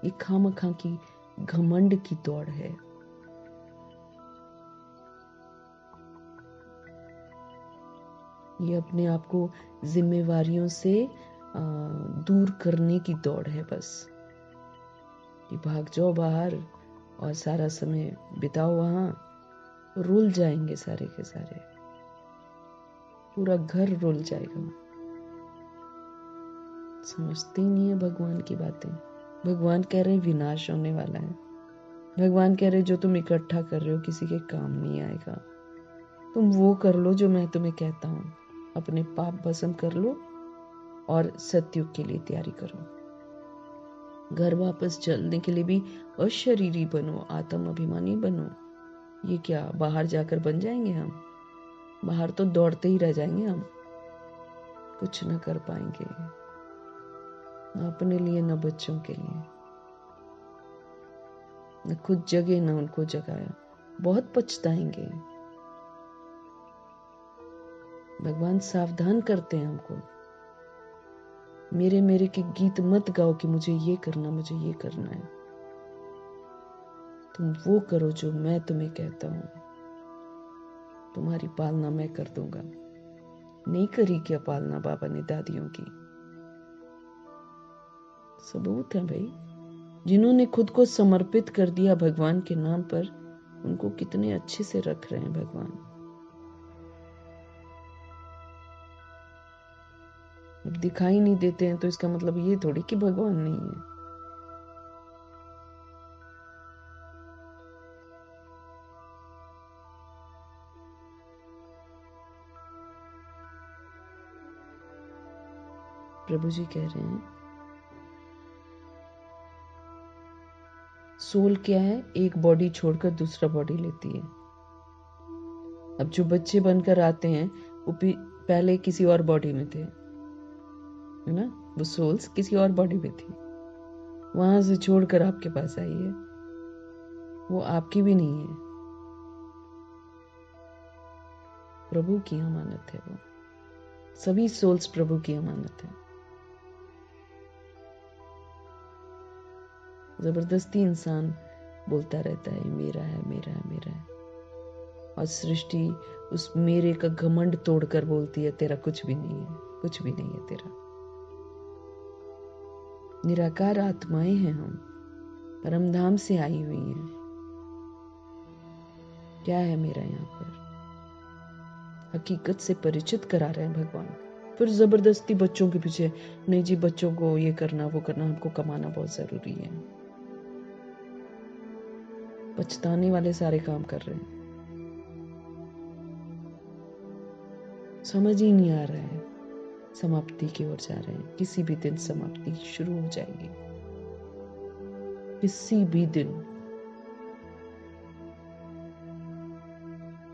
ये खामखा की घमंड की दौड़ है। ये अपने आप को जिम्मेवारियों से दूर करने की दौड़ है बस, कि भाग जाओ बाहर और सारा समय बिताओ वहां, रुल जाएंगे सारे के सारे, पूरा घर रुल जाएगा। समझते ही नहीं है भगवान की बातें। भगवान कह रहे हैं विनाश होने वाला है। भगवान कह रहे जो तुम इकट्ठा कर रहे हो किसी के काम नहीं आएगा। तुम वो कर लो जो मैं तुम्हें कहता हूँ, अपने पाप भस्म कर लो और सतयुग के लिए तैयारी करो। घर वापस चलने के लिए भी अशरीरी बनो, आत्म अभिमानी बनो। ये क्या बाहर जाकर बन जाएंगे हम? बाहर तो दौड़ते ही रह जाएंगे हम, कुछ न कर पाएंगे, न अपने लिए न बच्चों के लिए। न खुद जगे न उनको जगाया, बहुत पछताएंगे। भगवान सावधान करते हैं हमको, मेरे मेरे के गीत मत गाओ कि मुझे ये करना, मुझे ये करना है। तुम वो करो जो मैं तुम्हें कहता हूं, तुम्हारी पालना मैं कर दूंगा। नहीं करी क्या पालना बाबा ने दादियों की? सबूत है भाई, जिन्होंने खुद को समर्पित कर दिया भगवान के नाम पर, उनको कितने अच्छे से रख रहे हैं भगवान। अब दिखाई नहीं देते हैं तो इसका मतलब ये थोड़ी कि भगवान नहीं है। प्रभु जी कह रहे हैं सोल क्या है? एक बॉडी छोड़कर दूसरा बॉडी लेती है। अब जो बच्चे बनकर आते हैं वो पहले किसी और बॉडी में थे, है ना? वो सोल्स किसी और बॉडी में थी, वहां से छोड़कर आपके पास आई है। वो आपकी भी नहीं है, प्रभु की अमानत है। वो सभी सोल्स प्रभु की अमानत है। जबरदस्ती इंसान बोलता रहता है मेरा है, मेरा है, मेरा है, और सृष्टि उस मेरे का घमंड तोड़कर बोलती है तेरा कुछ भी नहीं है, कुछ भी नहीं है तेरा। निराकार आत्माएं हैं हम, परमधाम से आई हुई हैं। क्या है मेरा यहाँ पर? हकीकत से परिचित करा रहे हैं भगवान। फिर जबरदस्ती बच्चों के पीछे, नहीं जी बच्चों को ये करना वो करना, हमको कमाना बहुत जरूरी है। पछताने वाले सारे काम कर रहे हैं, समझ ही नहीं आ रहा है। समाप्ति की ओर जा रहे हैं, किसी भी दिन समाप्ति शुरू हो जाएगी, किसी भी दिन।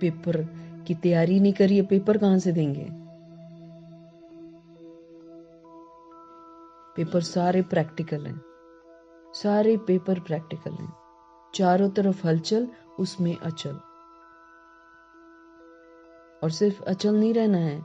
पेपर की तैयारी नहीं करिए, पेपर कहां से देंगे? पेपर सारे प्रैक्टिकल हैं, सारे पेपर प्रैक्टिकल हैं। चारों तरफ हलचल, उसमें अचल। और सिर्फ अचल नहीं रहना है,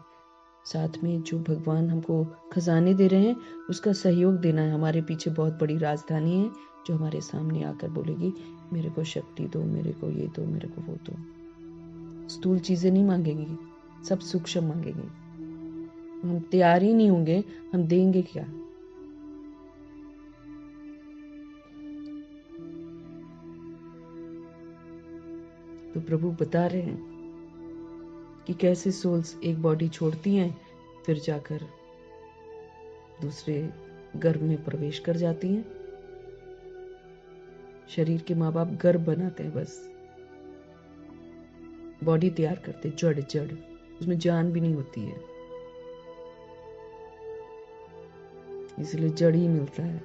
साथ में जो भगवान हमको खजाने दे रहे हैं उसका सहयोग देना है। हमारे पीछे बहुत बड़ी राजधानी है जो हमारे सामने आकर बोलेगी मेरे को शक्ति दो, मेरे को ये दो, मेरे को वो दो। स्थूल चीजें नहीं मांगेंगी, सब सूक्ष्म मांगेंगी। हम तैयार ही नहीं होंगे, हम देंगे क्या? तो प्रभु बता रहे हैं कि कैसे सोल्स एक बॉडी छोड़ती हैं, फिर जाकर दूसरे गर्भ में प्रवेश कर जाती हैं। शरीर के माँ बाप गर्भ बनाते हैं, बस बॉडी तैयार करते, जड़ जड़, उसमें जान भी नहीं होती है, इसलिए जड़ ही मिलता है।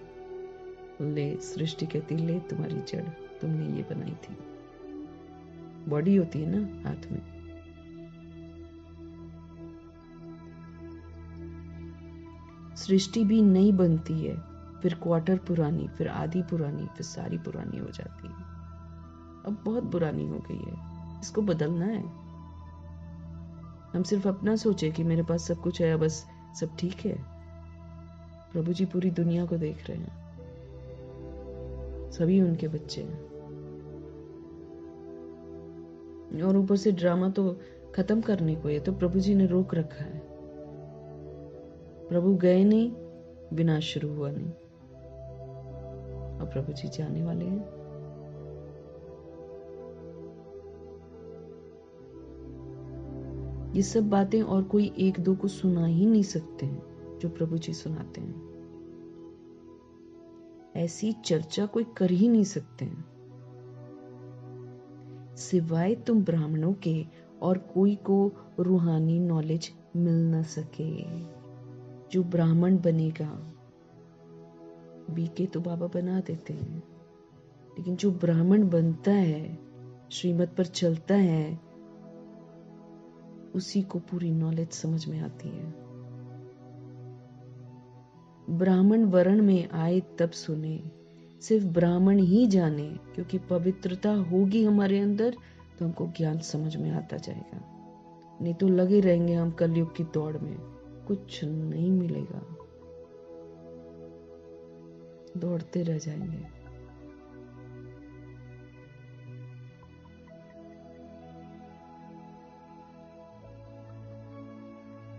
ले सृष्टि कहती ले तुम्हारी जड़, तुमने ये बनाई थी। बॉडी होती है ना हाथ में। सृष्टि भी नई बनती है, फिर क्वार्टर पुरानी, फिर आधी पुरानी, फिर सारी पुरानी हो जाती है। अब बहुत पुरानी हो गई है, इसको बदलना है। हम सिर्फ अपना सोचे कि मेरे पास सब कुछ है, बस सब ठीक है। प्रभु जी पूरी दुनिया को देख रहे हैं, सभी उनके बच्चे हैं। और ऊपर से ड्रामा तो खत्म करने को है, तो प्रभु जी ने रोक रखा है। प्रभु गए नहीं, विनाश शुरू हुआ नहीं, और प्रभु जी जाने वाले हैं। ये सब बातें और कोई एक दो को सुना ही नहीं सकते हैं जो प्रभु जी सुनाते हैं। ऐसी चर्चा कोई कर ही नहीं सकते हैं सिवाय तुम ब्राह्मणों के, और कोई को रूहानी नॉलेज मिल न सके। जो ब्राह्मण बनेगा, बीके तो बाबा बना देते हैं, लेकिन जो ब्राह्मण बनता है, श्रीमत पर चलता है, उसी को पूरी नॉलेज समझ में आती है। ब्राह्मण वर्ण में आए तब सुने, सिर्फ ब्राह्मण ही जाने, क्योंकि पवित्रता होगी हमारे अंदर तो हमको ज्ञान समझ में आता जाएगा। नहीं तो लगे रहेंगे हम कलयुग की दौड़ में, कुछ नहीं मिलेगा, दौड़ते रह जाएंगे।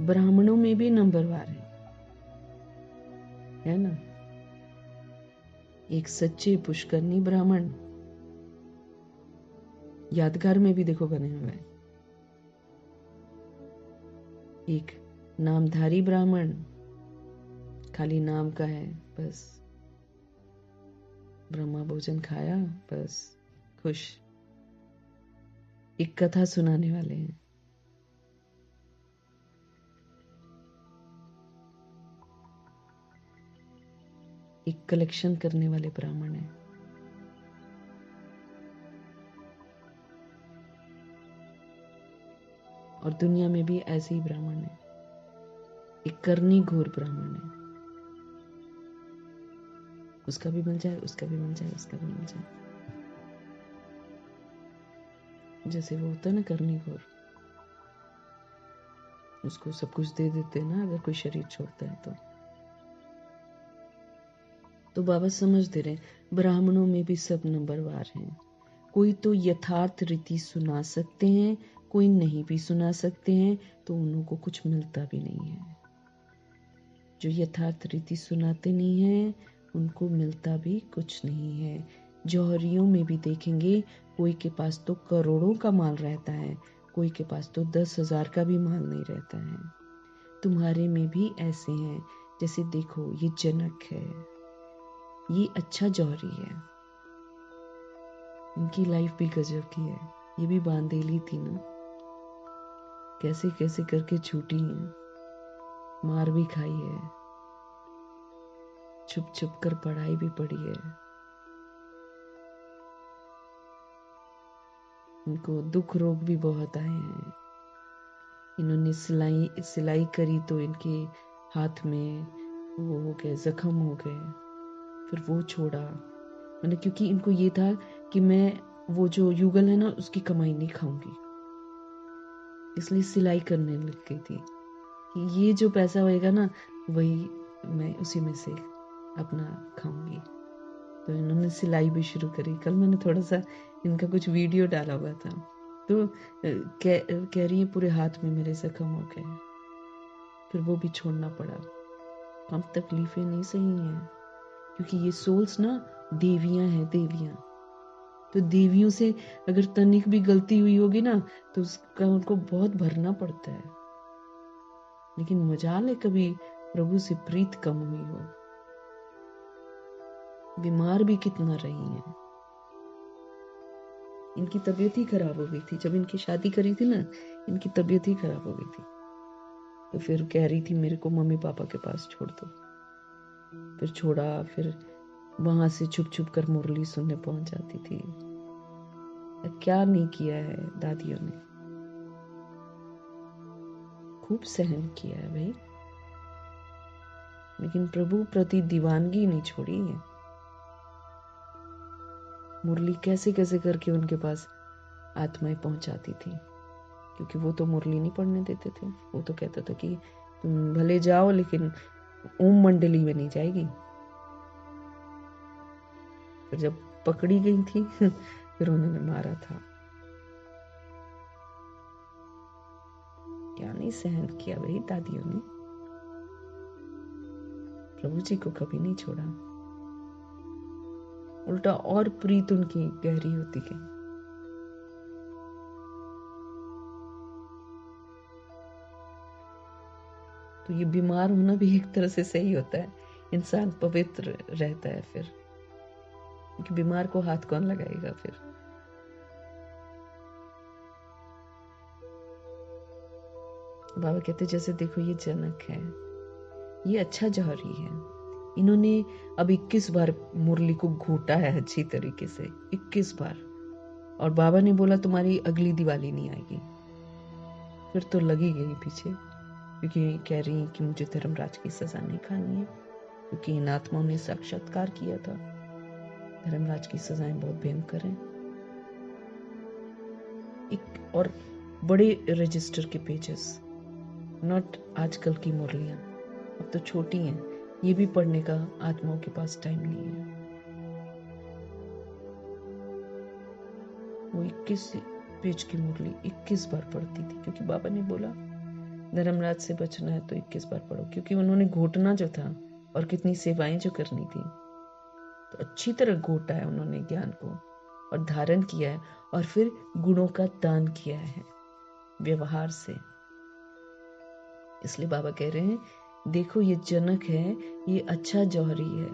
ब्राह्मणों में भी नंबरवार है ना। एक सच्चे पुष्करनी ब्राह्मण, यादगार में भी देखो बने हुए हैं। एक नामधारी ब्राह्मण, खाली नाम का है, बस ब्रह्मा भोजन खाया, बस खुश। एक कथा सुनाने वाले हैं। एक कलेक्शन करने वाले ब्राह्मण हैं। और दुनिया में भी ऐसे ही ब्राह्मण है। एक करनी घोर ब्राह्मण है, उसका भी मिल जाए, उसका भी मिल जाए, उसका भी मिल जाए। जैसे वो होता है ना करनी घोर, उसको सब कुछ दे देते हैं ना अगर कोई शरीर छोड़ता है तो बाबा समझ दे रहे हैं ब्राह्मणों में भी सब नंबरवार हैं। कोई तो यथार्थ रीति सुना सकते हैं, कोई नहीं भी सुना सकते हैं, तो उन्हों को कुछ मिलता भी नहीं है। जो यथार्थ रीति सुनाते नहीं हैं, उनको मिलता भी कुछ नहीं है। जौहरियों में भी देखेंगे, कोई के पास तो करोड़ों का माल रहता है, कोई के पास तो 10,000 का भी माल नहीं रहता है। तुम्हारे में भी ऐसे हैं। जैसे देखो, ये जनक है, ये अच्छा जौहरी है, इनकी लाइफ भी गजब की है। ये भी बांधेली थी ना, कैसे कैसे करके छूटी है, मार भी खाई है, छुप छुप कर पढ़ाई भी पढ़ी है। इनको दुख रोग भी बहुत आए हैं। इन्होंने सिलाई करी तो इनके हाथ में वो हो गए, जख्म हो गए, फिर वो छोड़ा। मैंने क्योंकि इनको ये था कि मैं वो जो युगल है ना उसकी कमाई नहीं खाऊंगी, इसलिए सिलाई करने लग गई थी कि ये जो पैसा होएगा ना वही मैं उसी में से अपना खाऊंगी। तो इन्होंने सिलाई भी शुरू करी। कल मैंने थोड़ा सा इनका कुछ वीडियो डाला हुआ था, तो कह रही है पूरे हाथ में मेरे जख्म हो गए, फिर वो भी छोड़ना पड़ा। कम तकलीफें नहीं सही हैं, क्योंकि ये सोल्स ना देवियां हैं, देवियां। तो देवियों से अगर तनिक भी गलती हुई होगी ना तो उसका उनको बहुत भरना पड़ता है। लेकिन मजाल है कभी प्रभु से प्रीत कम हुई हो। बीमार भी कितना रही हैं। इनकी तबीयत ही खराब हो गई थी जब इनकी शादी करी थी ना, इनकी तबीयत ही खराब हो गई थी। तो फिर कह रही थी मेरे को मम्मी पापा के पास छोड़ दो। फिर छोड़ा, फिर वहां से छुप छुप कर मुरली सुनने पहुंच जाती थी। क्या नहीं किया है दादियों ने, खूब सहन किया है भाई, लेकिन प्रभु प्रति दीवानगी नहीं छोड़ी है। मुरली कैसे कैसे करके उनके पास आत्माएं पहुंचाती थी, क्योंकि वो तो मुरली नहीं पढ़ने देते थे। वो तो कहता था कि तुम भले जाओ लेकिन ओम मंडली में नहीं जाएगी। फिर जब पकड़ी गई थी फिर उन्होंने मारा था। क्या नहीं सहन किया भाई दादियों ने। प्रभु जी को कभी नहीं छोड़ा, उल्टा और प्रीत उनकी गहरी होती गई। तो ये बीमार होना भी एक तरह से सही होता है, इंसान पवित्र रहता है फिर, क्योंकि बीमार को हाथ कौन लगाएगा फिर। बाबा कहते जैसे देखो ये जनक है, ये अच्छा जौहरी है, इन्होंने अब 21 बार मुरली को घोटा है अच्छी तरीके से, 21 बार। और बाबा ने बोला तुम्हारी अगली दिवाली नहीं आएगी। फिर तो लगी गई पीछे, क्योंकि कह रही कि मुझे धर्मराज की सजा नहीं खानी है, क्योंकि इन आत्माओं ने साक्षात्कार किया था। धर्मराज की सजाएं बहुत भयंकर हैं। एक और बड़े रजिस्टर के पेजेस, नॉट आजकल की मुरलियां, अब तो छोटी हैं, ये भी पढ़ने का आत्माओं के पास टाइम नहीं है। वो 21 पेज की मुरली 21 बार पढ़ती थी, क्योंकि बाबा ने बोला धर्मराज से बचना है तो 21 बार पढ़ो, क्योंकि उन्होंने घोटना जो था और कितनी सेवाएं जो करनी थी, तो अच्छी तरह घोटा है उन्होंने ज्ञान को और धारण किया है, और फिर गुणों का दान किया है व्यवहार से। इसलिए बाबा कह रहे हैं देखो ये जनक है, ये अच्छा जौहरी है,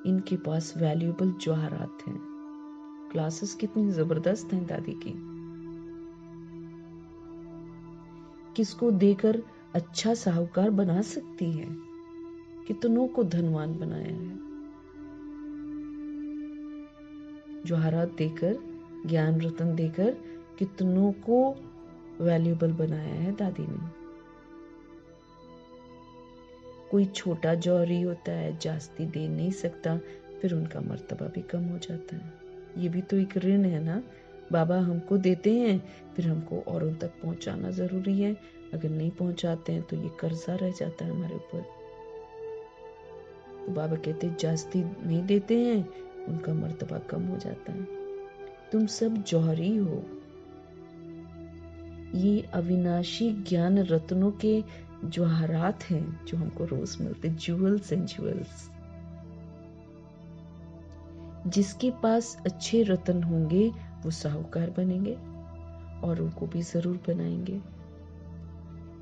इनके पास वैल्यूएबल जवाहरात हैं। क्लासेस कितनी जबरदस्त हैं दादी की। किसको देकर अच्छा साहूकार बना सकती है, कितनों को धनवान बनाया है। जवाहरात देकर, ज्ञान रतन देकर कितनों को वैल्यूएबल बनाया है दादी ने। कोई छोटा जौहरी होता है, जास्ती दे नहीं सकता, फिर उनका मर्तबा भी कम हो जाता है। ये भी तो एक ऋण है ना, बाबा हमको देते हैं, फिर हमको औरों तक पहुंचाना जरूरी है। अगर नहीं पहुंचाते हैं तो ये कर्जा रह जाता है हमारे ऊपर। तो बाबा कहते जास्ती नहीं देते हैं, उनका मर्तबा कम हो जाता है। तुम सब जौहरी हो, ये अविनाशी ज्ञान रत्नों के जवाहरात हैं जो हमको रोज मिलते, ज्वेल्स एंड ज्वेल्स। जिसके पास अच्छे रत्न होंगे वो साहूकार बनेंगे, औरों को भी जरूर बनाएंगे।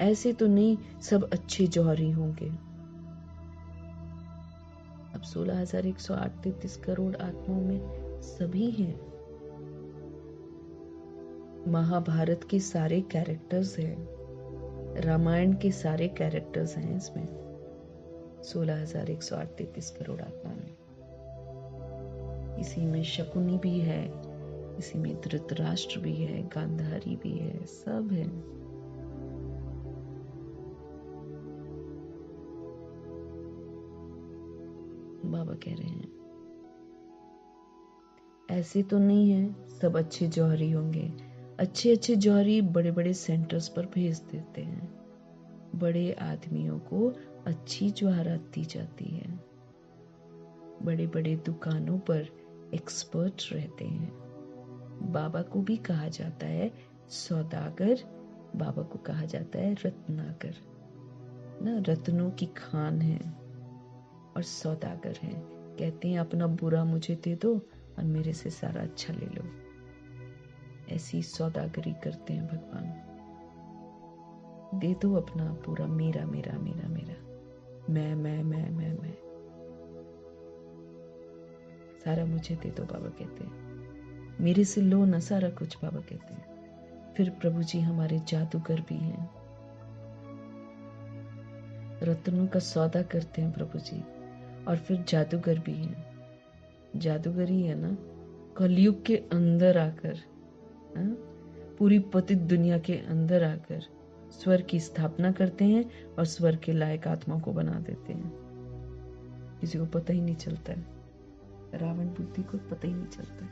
ऐसे तो नहीं सब अच्छे जौहरी होंगे। अब 16,133 करोड़ आत्माओं में सभी हैं। महाभारत के सारे कैरेक्टर्स हैं, रामायण के सारे कैरेक्टर्स हैं इसमें, 16,133 करोड़ आत्माओं में। इसी में शकुनी भी है, इसी में धृतराष्ट्र भी है, गांधारी भी है, सब है। बाबा कह रहे हैं ऐसे तो नहीं है सब अच्छे जौहरी होंगे। अच्छे अच्छे जौहरी बड़े बड़े सेंटर्स पर भेज देते हैं, बड़े आदमियों को अच्छी जवाहरात दी जाती है, बड़े बड़े दुकानों पर एक्सपर्ट रहते हैं। बाबा को भी कहा जाता है सौदागर, बाबा को कहा जाता है रत्नाकर ना, रत्नों की खान है और सौदागर है। कहते हैं अपना बुरा मुझे दे दो और मेरे से सारा अच्छा ले लो। ऐसी सौदागरी करते हैं भगवान। दे दो अपना पूरा, मेरा मेरा मेरा मेरा, मैं सारा मुझे दे दो, बाबा कहते हैं। मेरे से लो ना सारा कुछ, बाबा कहते हैं। फिर प्रभु जी हमारे जादूगर भी हैं, रत्नों का सौदा करते हैं प्रभु जी, और फिर जादूगर भी हैं। जादूगर ही है ना, कलयुग के अंदर आकर, पूरी पतित दुनिया के अंदर आकर स्वर की स्थापना करते हैं और स्वर के लायक आत्मा को बना देते हैं। किसी को पता ही नहीं चलता है, रावण बुद्धि को पता ही नहीं चलता है।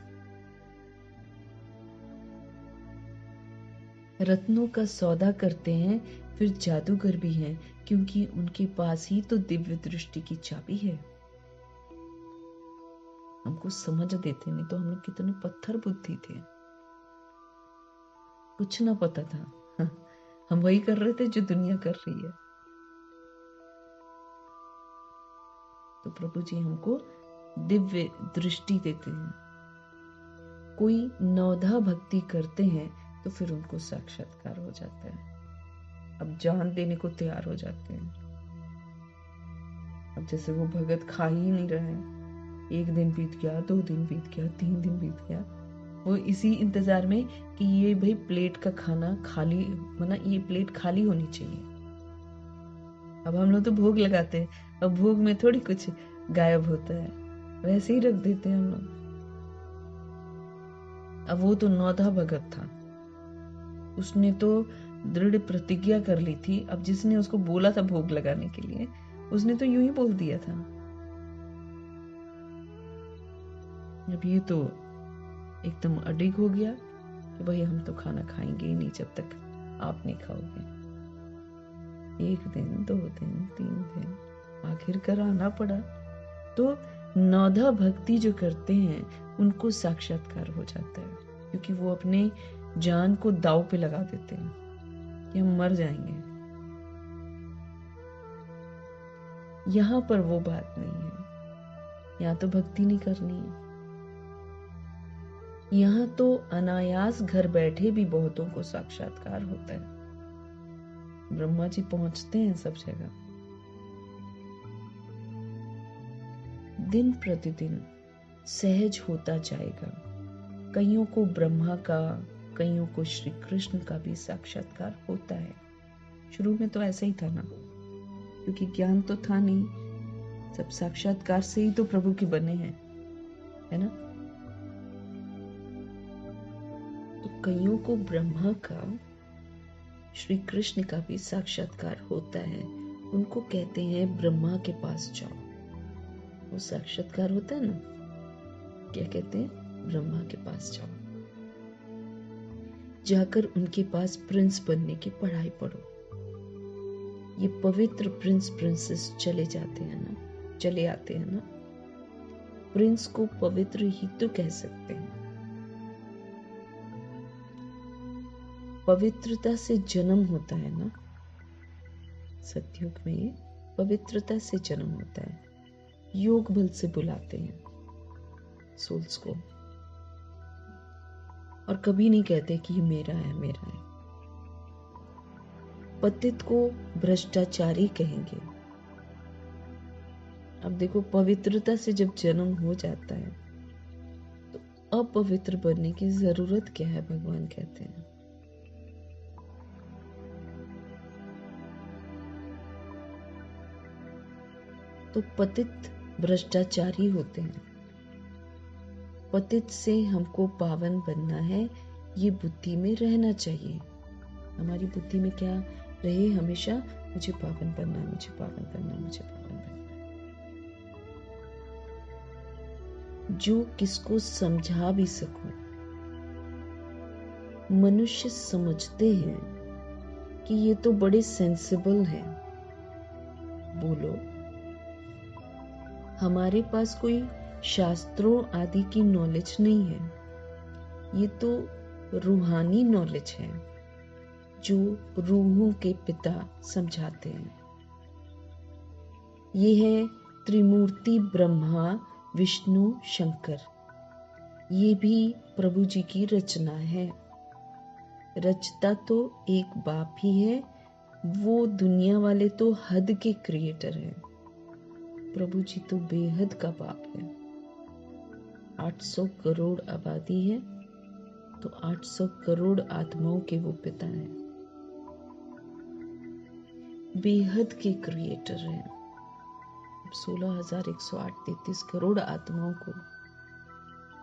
रत्नों का सौदा करते हैं, फिर जादूगर भी हैं, क्योंकि उनके पास ही तो दिव्य दृष्टि की चाबी है। हमको समझ देते, नहीं तो हम लोग कितने पत्थर बुद्धि थे, कुछ ना पता था। हम वही कर रहे थे जो दुनिया कर रही है। तो प्रभु जी हमको दिव्य दृष्टि देते हैं। कोई नौधा भक्ति करते हैं तो फिर उनको साक्षात्कार हो जाता है। अब जान देने को तैयार हो जाते हैं। अब जैसे वो भगत खा ही नहीं रहे, 1 दिन बीत गया, 2 दिन बीत गया, 3 दिन बीत गया, वो इसी इंतजार में कि ये भाई प्लेट का खाना खाली, मतलब ये प्लेट खाली होनी चाहिए। अब हम लोग तो भोग लगाते हैं, अब भोग में थोड़ी कुछ गायब होता है, वैसे ही रख देते हैं हम लोग। अब वो तो नौधा भगत था, उसने तो दृढ़ प्रतिज्ञा कर ली थी। अब जिसने उसको बोला था भोग लगाने के लिए, उसने तो यूं ही बोल दिया था। अब ये तो एकदम अडिग हो गया कि भाई हम तो खाना खाएंगे ही नहीं जब तक आप नहीं खाओगे। 1 दिन, 2 दिन, 3 दिन, आखिरकार आना पड़ा। तो नौधा भक्ति जो करते हैं उनको साक्षात्कार हो जाता है, क्योंकि वो अपने जान को दांव पे लगा देते हैं कि हम मर जाएंगे। यहाँ पर वो बात नहीं है, यहाँ तो भक्ति नहीं करनी है। यहाँ तो अनायास घर बैठे भी बहुतों को साक्षात्कार होता है। ब्रह्मा जी पहुंचते हैं सब जगह। दिन प्रतिदिन सहज होता जाएगा। कईयों को ब्रह्मा का, कईयों को श्री कृष्ण का भी साक्षात्कार होता है। शुरू में तो ऐसा ही था ना, क्योंकि ज्ञान तो था नहीं, सब साक्षात्कार से ही तो प्रभु के बने हैं, है ना। तो कईयों को ब्रह्मा का, श्री कृष्ण का भी साक्षात्कार होता है। उनको कहते हैं ब्रह्मा के पास जाओ। वो साक्षात्कार होता है ना, क्या कहते हैं, ब्रह्मा के पास जाओ, जाकर उनके पास प्रिंस बनने की पढ़ाई पढ़ो। ये पवित्र प्रिंस प्रिंसेस चले जाते हैं ना, चले आते हैं ना। प्रिंस को पवित्र ही तो कह सकते हैं। पवित्रता से जन्म होता है ना, सतयुग में पवित्रता से जन्म होता है। योग बल से बुलाते हैं सोल्स को, और कभी नहीं कहते कि ये मेरा है, मेरा है। पतित को भ्रष्टाचारी कहेंगे। अब देखो, पवित्रता से जब जन्म हो जाता है तो अपवित्र बनने की जरूरत क्या है, भगवान कहते हैं। तो पतित भ्रष्टाचारी होते हैं। पतित से हमको पावन बनना है, ये बुद्धि में रहना चाहिए। हमारी बुद्धि में क्या रहे हमेशा, मुझे पावन बनना है, मुझे पावन बनना है, मुझे पावन बनना है। जो किसको समझा भी सकूं। मनुष्य समझते हैं कि ये तो बड़े सेंसिबल हैं। बोलो, हमारे पास कोई शास्त्रों आदि की नॉलेज नहीं है, ये तो रूहानी नॉलेज है जो रूहों के पिता समझाते हैं। ये है त्रिमूर्ति ब्रह्मा विष्णु शंकर, ये भी प्रभु जी की रचना है। रचता तो एक बाप ही है, वो दुनिया वाले तो हद के क्रिएटर हैं। प्रभु जी तो बेहद का बाप है। 800 करोड़ आबादी है तो 800 करोड़ आत्माओं के वो पिता हैं, बेहद के क्रिएटर हैं। 16,108 करोड़ आत्माओं को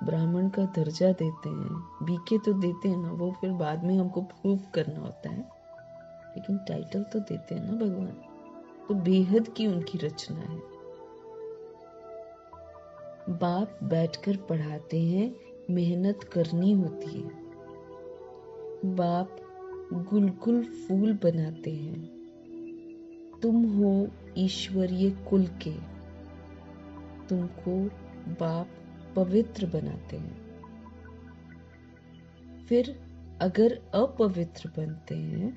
ब्राह्मण का दर्जा देते हैं। बीके तो देते हैं ना, वो फिर बाद में हमको प्रूव करना होता है, लेकिन टाइटल तो देते हैं ना भगवान। तो बेहद की उनकी रचना है। बाप बैठकर पढ़ाते हैं, मेहनत करनी होती है। बाप गुलगुल फूल बनाते हैं। तुम हो ईश्वरीय कुल के, तुमको बाप पवित्र बनाते हैं। फिर अगर अपवित्र बनते हैं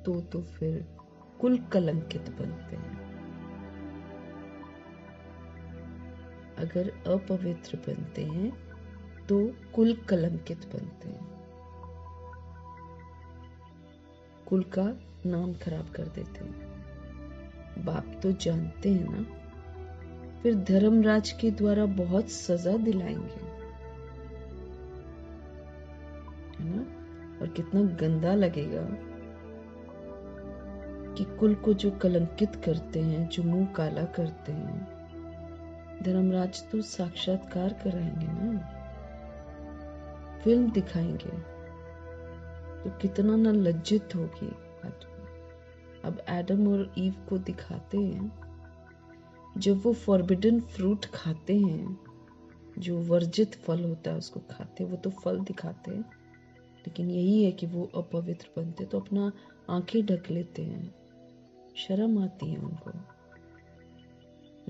तो फिर कुल कलंकित बनते हैं। अगर अपवित्र बनते हैं तो कुल कलंकित बनते हैं, कुल का नाम खराब कर देते हैं। बाप तो जानते हैं ना, फिर धर्मराज के द्वारा बहुत सजा दिलाएंगे, है ना। और कितना गंदा लगेगा कि कुल को जो कलंकित करते हैं, जो मुंह काला करते हैं, धर्मराज तो साक्षात्कार कराएंगे ना, फिल्म दिखाएंगे, तो कितना न लज्जित होगी आत्मा। अब एडम और ईव को दिखाते हैं, जब वो फॉरबिडन फ्रूट खाते हैं, जो वर्जित फल होता है उसको खाते हैं, वो तो फल दिखाते हैं, लेकिन यही है कि वो अपवित्र बनते तो अपना आंखें ढक लेते हैं, शर्म आती है उनको।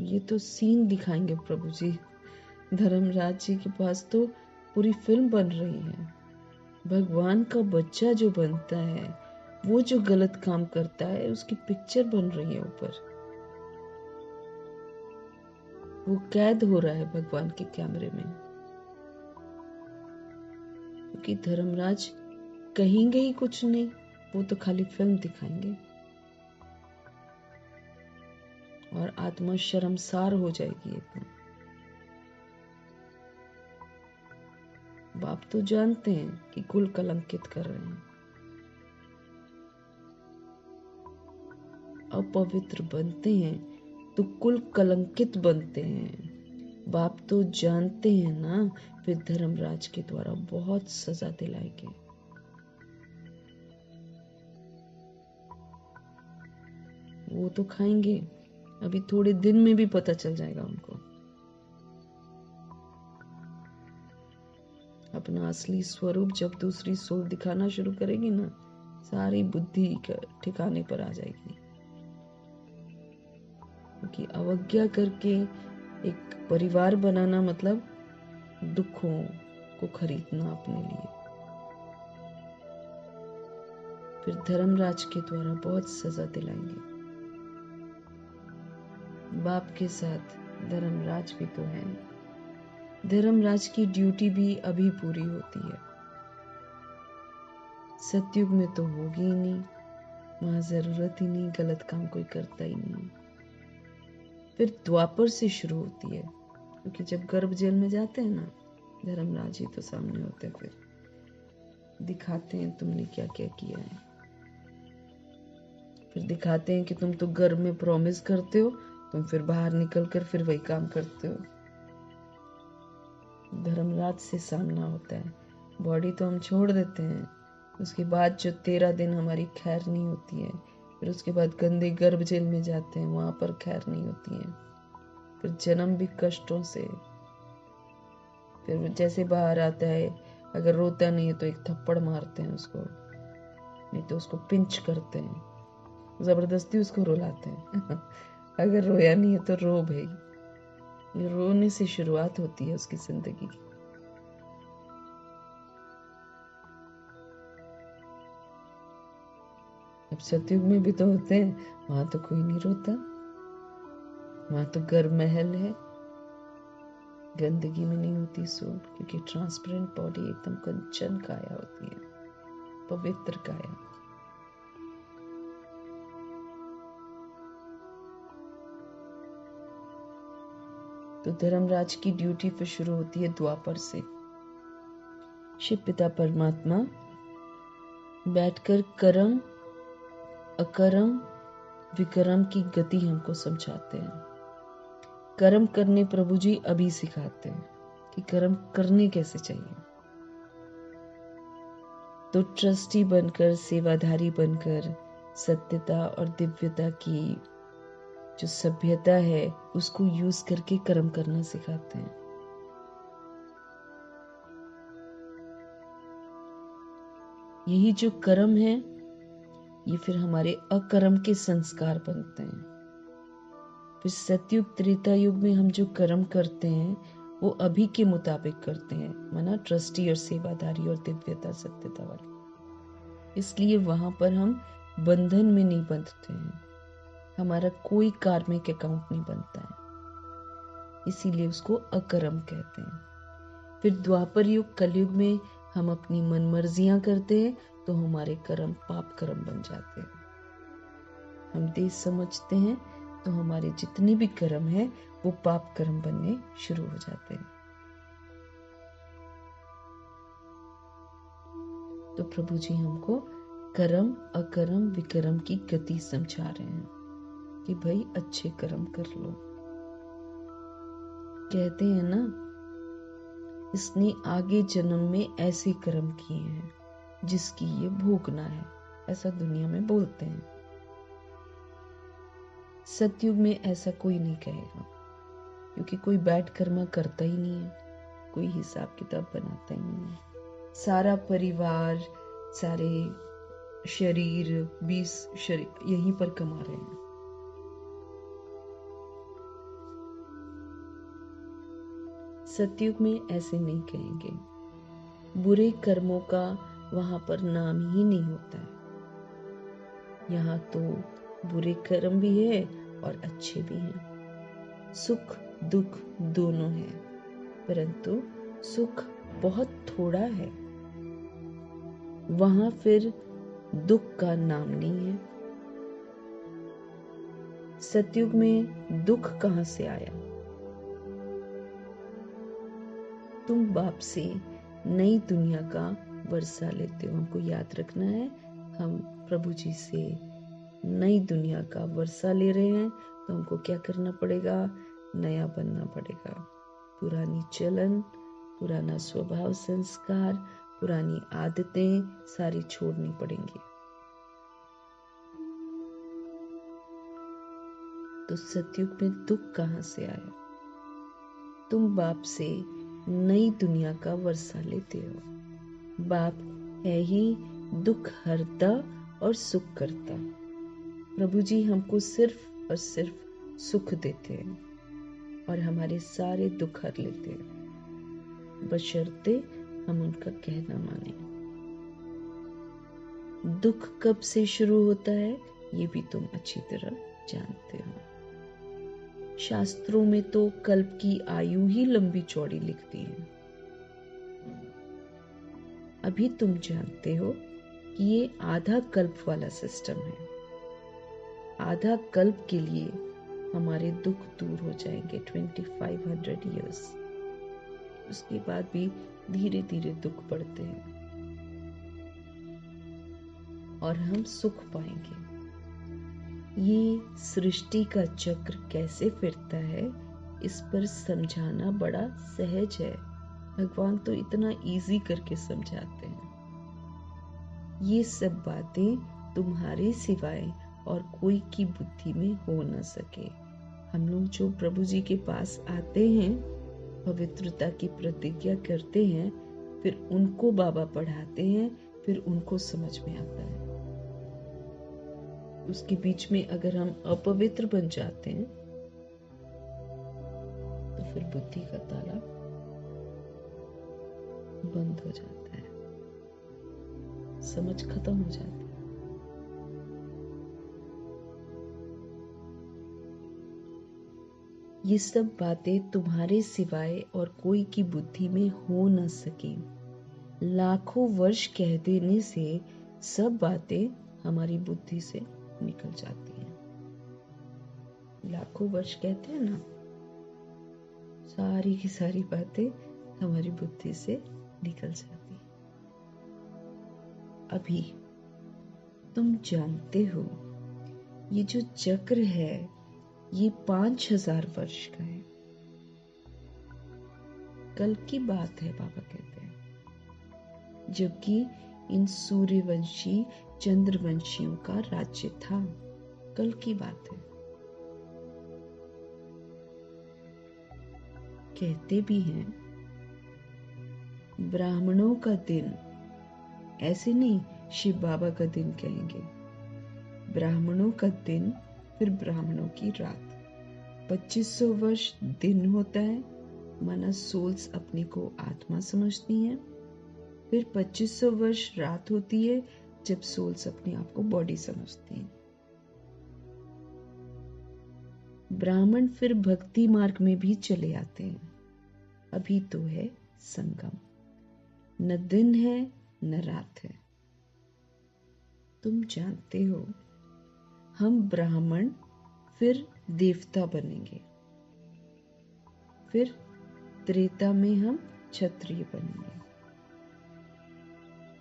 ये तो सीन दिखाएंगे प्रभु जी। धर्मराज जी के पास तो पूरी फिल्म बन रही है। भगवान का बच्चा जो बनता है, वो जो गलत काम करता है, उसकी पिक्चर बन रही है ऊपर। वो कैद हो रहा है भगवान के कैमरे में, क्योंकि धर्मराज कहेंगे ही कुछ नहीं, वो तो खाली फिल्म दिखाएंगे और आत्मा शर्मसार हो जाएगी एकदम। बाप तो जानते हैं कि कुल कलंकित कर रहे हैं, अपवित्र बनते हैं तो कुल कलंकित बनते हैं। बाप तो जानते हैं ना, फिर धर्मराज के द्वारा बहुत सजा दिलाएंगे। वो तो खाएंगे, अभी थोड़े दिन में भी पता चल जाएगा उनको। अपना असली स्वरूप जब दूसरी सोल दिखाना शुरू करेगी ना, सारी बुद्धि ठिकाने पर आ जाएगी। क्योंकि अवज्ञा करके एक परिवार बनाना मतलब दुखों को खरीदना अपने लिए। फिर धर्मराज के द्वारा बहुत सजा दिलाएंगे। बाप के साथ धर्मराज भी तो है। धर्मराज की ड्यूटी भी अभी पूरी होती है, सतयुग में तो होगी ही नहीं, वहां जरूरत ही नहीं, गलत काम कोई करता ही नहीं। फिर द्वापर से शुरू होती है, क्योंकि जब गर्भ जेल में जाते हैं ना, धर्मराज ही तो सामने होते हैं, फिर दिखाते हैं तुमने क्या क्या किया है। फिर दिखाते हैं कि तुम तो गर्भ में प्रॉमिस करते हो, तुम फिर बाहर निकल कर फिर वही काम करते हो। धर्मराज से सामना होता है। बॉडी तो हम छोड़ देते हैं, उसके बाद जो 13 दिन हमारी खैर नहीं होती है, फिर उसके बाद गंदे गर्भ जेल में जाते हैं, वहां पर खैर नहीं होती है। फिर जन्म भी कष्टों से। फिर जैसे बाहर आता है, अगर रोता नहीं है तो एक थप्पड़ मारते हैं उसको, नहीं तो उसको पिंच करते हैं, जबरदस्ती उसको रुलाते हैं। अगर रोया नहीं है तो रो भाई। ये रोने से शुरुआत होती है उसकी जिंदगी की। अब सतयुग में भी तो होते हैं, वहां तो कोई नहीं रोता, वहां तो गर्भ महल है, गंदगी में नहीं होती सोल, क्योंकि ट्रांसपेरेंट बॉडी एकदम कंचन काया होती है, पवित्र काया। तो धर्मराज की ड्यूटी फिर शुरू होती है द्वापर से। शिव पिता परमात्मा बैठकर कर्म अकर्म विकर्म की गति हमको समझाते हैं। कर्म करने प्रभु जी अभी सिखाते हैं कि कर्म करने कैसे चाहिए। तो ट्रस्टी बनकर, सेवाधारी बनकर, सत्यता और दिव्यता की जो सभ्यता है उसको यूज करके कर्म करना सिखाते हैं। यही जो कर्म है ये फिर हमारे अकर्म के संस्कार बनते हैं। फिर सतयुग त्रेता युग में हम जो कर्म करते हैं वो अभी के मुताबिक करते हैं, माना ट्रस्टी और सेवादारी और दिव्यता सत्यता वाली। इसलिए वहां पर हम बंधन में नहीं बंधते हैं, हमारा कोई कार्मिक अकाउंट नहीं बनता है, इसीलिए उसको अकर्म कहते हैं। फिर द्वापर युग कलयुग में हम अपनी मनमर्जियां करते हैं तो हमारे कर्म पाप कर्म बन जाते हैं। हम देश समझते हैं तो हमारे जितने भी कर्म है वो पाप कर्म बनने शुरू हो जाते हैं। तो प्रभु जी हमको कर्म अकर्म विकर्म की गति समझा रहे हैं कि भाई अच्छे कर्म कर लो। कहते हैं ना, इसने आगे जन्म में ऐसे कर्म किए हैं जिसकी ये भोगना है, ऐसा दुनिया में बोलते हैं। सतयुग में ऐसा कोई नहीं कहेगा, क्योंकि कोई बैठ कर्म करता ही नहीं है, कोई हिसाब किताब बनाता ही नहीं है। सारा परिवार, सारे शरीर 20 शरीर यहीं पर कमा रहे हैं। सतयुग में ऐसे नहीं कहेंगे, बुरे कर्मों का वहां पर नाम ही नहीं होता है। यहाँ तो बुरे कर्म भी है और अच्छे भी हैं, सुख दुख दोनों है, परंतु सुख बहुत थोड़ा है। वहां फिर दुख का नाम नहीं है। सतयुग में दुख कहां से आया? तुम बाप से नई दुनिया का वर्षा लेते हो। हमको याद रखना है, हम प्रभु जी से नई दुनिया का वर्षा ले रहे हैं, तो हमको क्या करना पड़ेगा? नया बनना पड़ेगा। पुरानी चलन, पुराना स्वभाव संस्कार, पुरानी आदतें सारी छोड़नी पड़ेंगी। तो सतयुग में दुख कहां से आया? तुम बाप से नई दुनिया का वर्षा लेते हो। बाप है ही दुख हरता और सुख करता। प्रभु जी हमको सिर्फ और सिर्फ सुख देते हैं और हमारे सारे दुख हर लेते हैं, बशर्ते हम उनका कहना माने। दुख कब से शुरू होता है ये भी तुम अच्छी तरह जानते हो। शास्त्रों में तो कल्प की आयु ही लंबी चौड़ी लिखती है। अभी तुम जानते हो कि ये आधा कल्प वाला सिस्टम है। आधा कल्प के लिए हमारे दुख दूर हो जाएंगे 2500 ईयर्स। उसके बाद भी धीरे धीरे दुख बढ़ते हैं और हम सुख पाएंगे। ये सृष्टि का चक्र कैसे फिरता है इस पर समझाना बड़ा सहज है। भगवान तो इतना इजी करके समझाते हैं। ये सब बातें तुम्हारे सिवाय और कोई की बुद्धि में हो न सके। हम लोग जो प्रभु जी के पास आते हैं, पवित्रता की प्रतिज्ञा करते हैं, फिर उनको बाबा पढ़ाते हैं, फिर उनको समझ में आता है। उसके बीच में अगर हम अपवित्र बन जाते हैं तो फिर बुद्धि का ताला बंद हो जाता है, समझ खत्म हो जाती है। ये सब बातें तुम्हारे सिवाय और कोई की बुद्धि में हो न सके। लाखों वर्ष कह देने से सब बातें हमारी बुद्धि से निकल जाती हैं। लाखों वर्ष कहते हैं ना, सारी की सारी बातें हमारी बुद्धि से निकल जाती हैं। अभी तुम जानते हो ये जो चक्र है ये 5000 वर्ष का है। कल की बात है, बाबा कहते हैं, जबकि इन सूर्यवंशी चंद्रवंशियों का राज्य था। कल की बात है। कहते भी हैं ब्राह्मणों का दिन ऐसे नहीं शिव बाबा का दिन कहेंगे, ब्राह्मणों का दिन, फिर ब्राह्मणों की रात। 2500 वर्ष दिन होता है, माना सोल्स अपने को आत्मा समझती हैं। फिर 2500 वर्ष रात होती है, जब सोल्स अपने आप को बॉडी समझती हैं। ब्राह्मण फिर भक्ति मार्ग में भी चले आते हैं। अभी तो है संगम, न दिन है न रात है। तुम जानते हो, हम ब्राह्मण फिर देवता बनेंगे, फिर त्रेता में हम क्षत्रिय बनेंगे।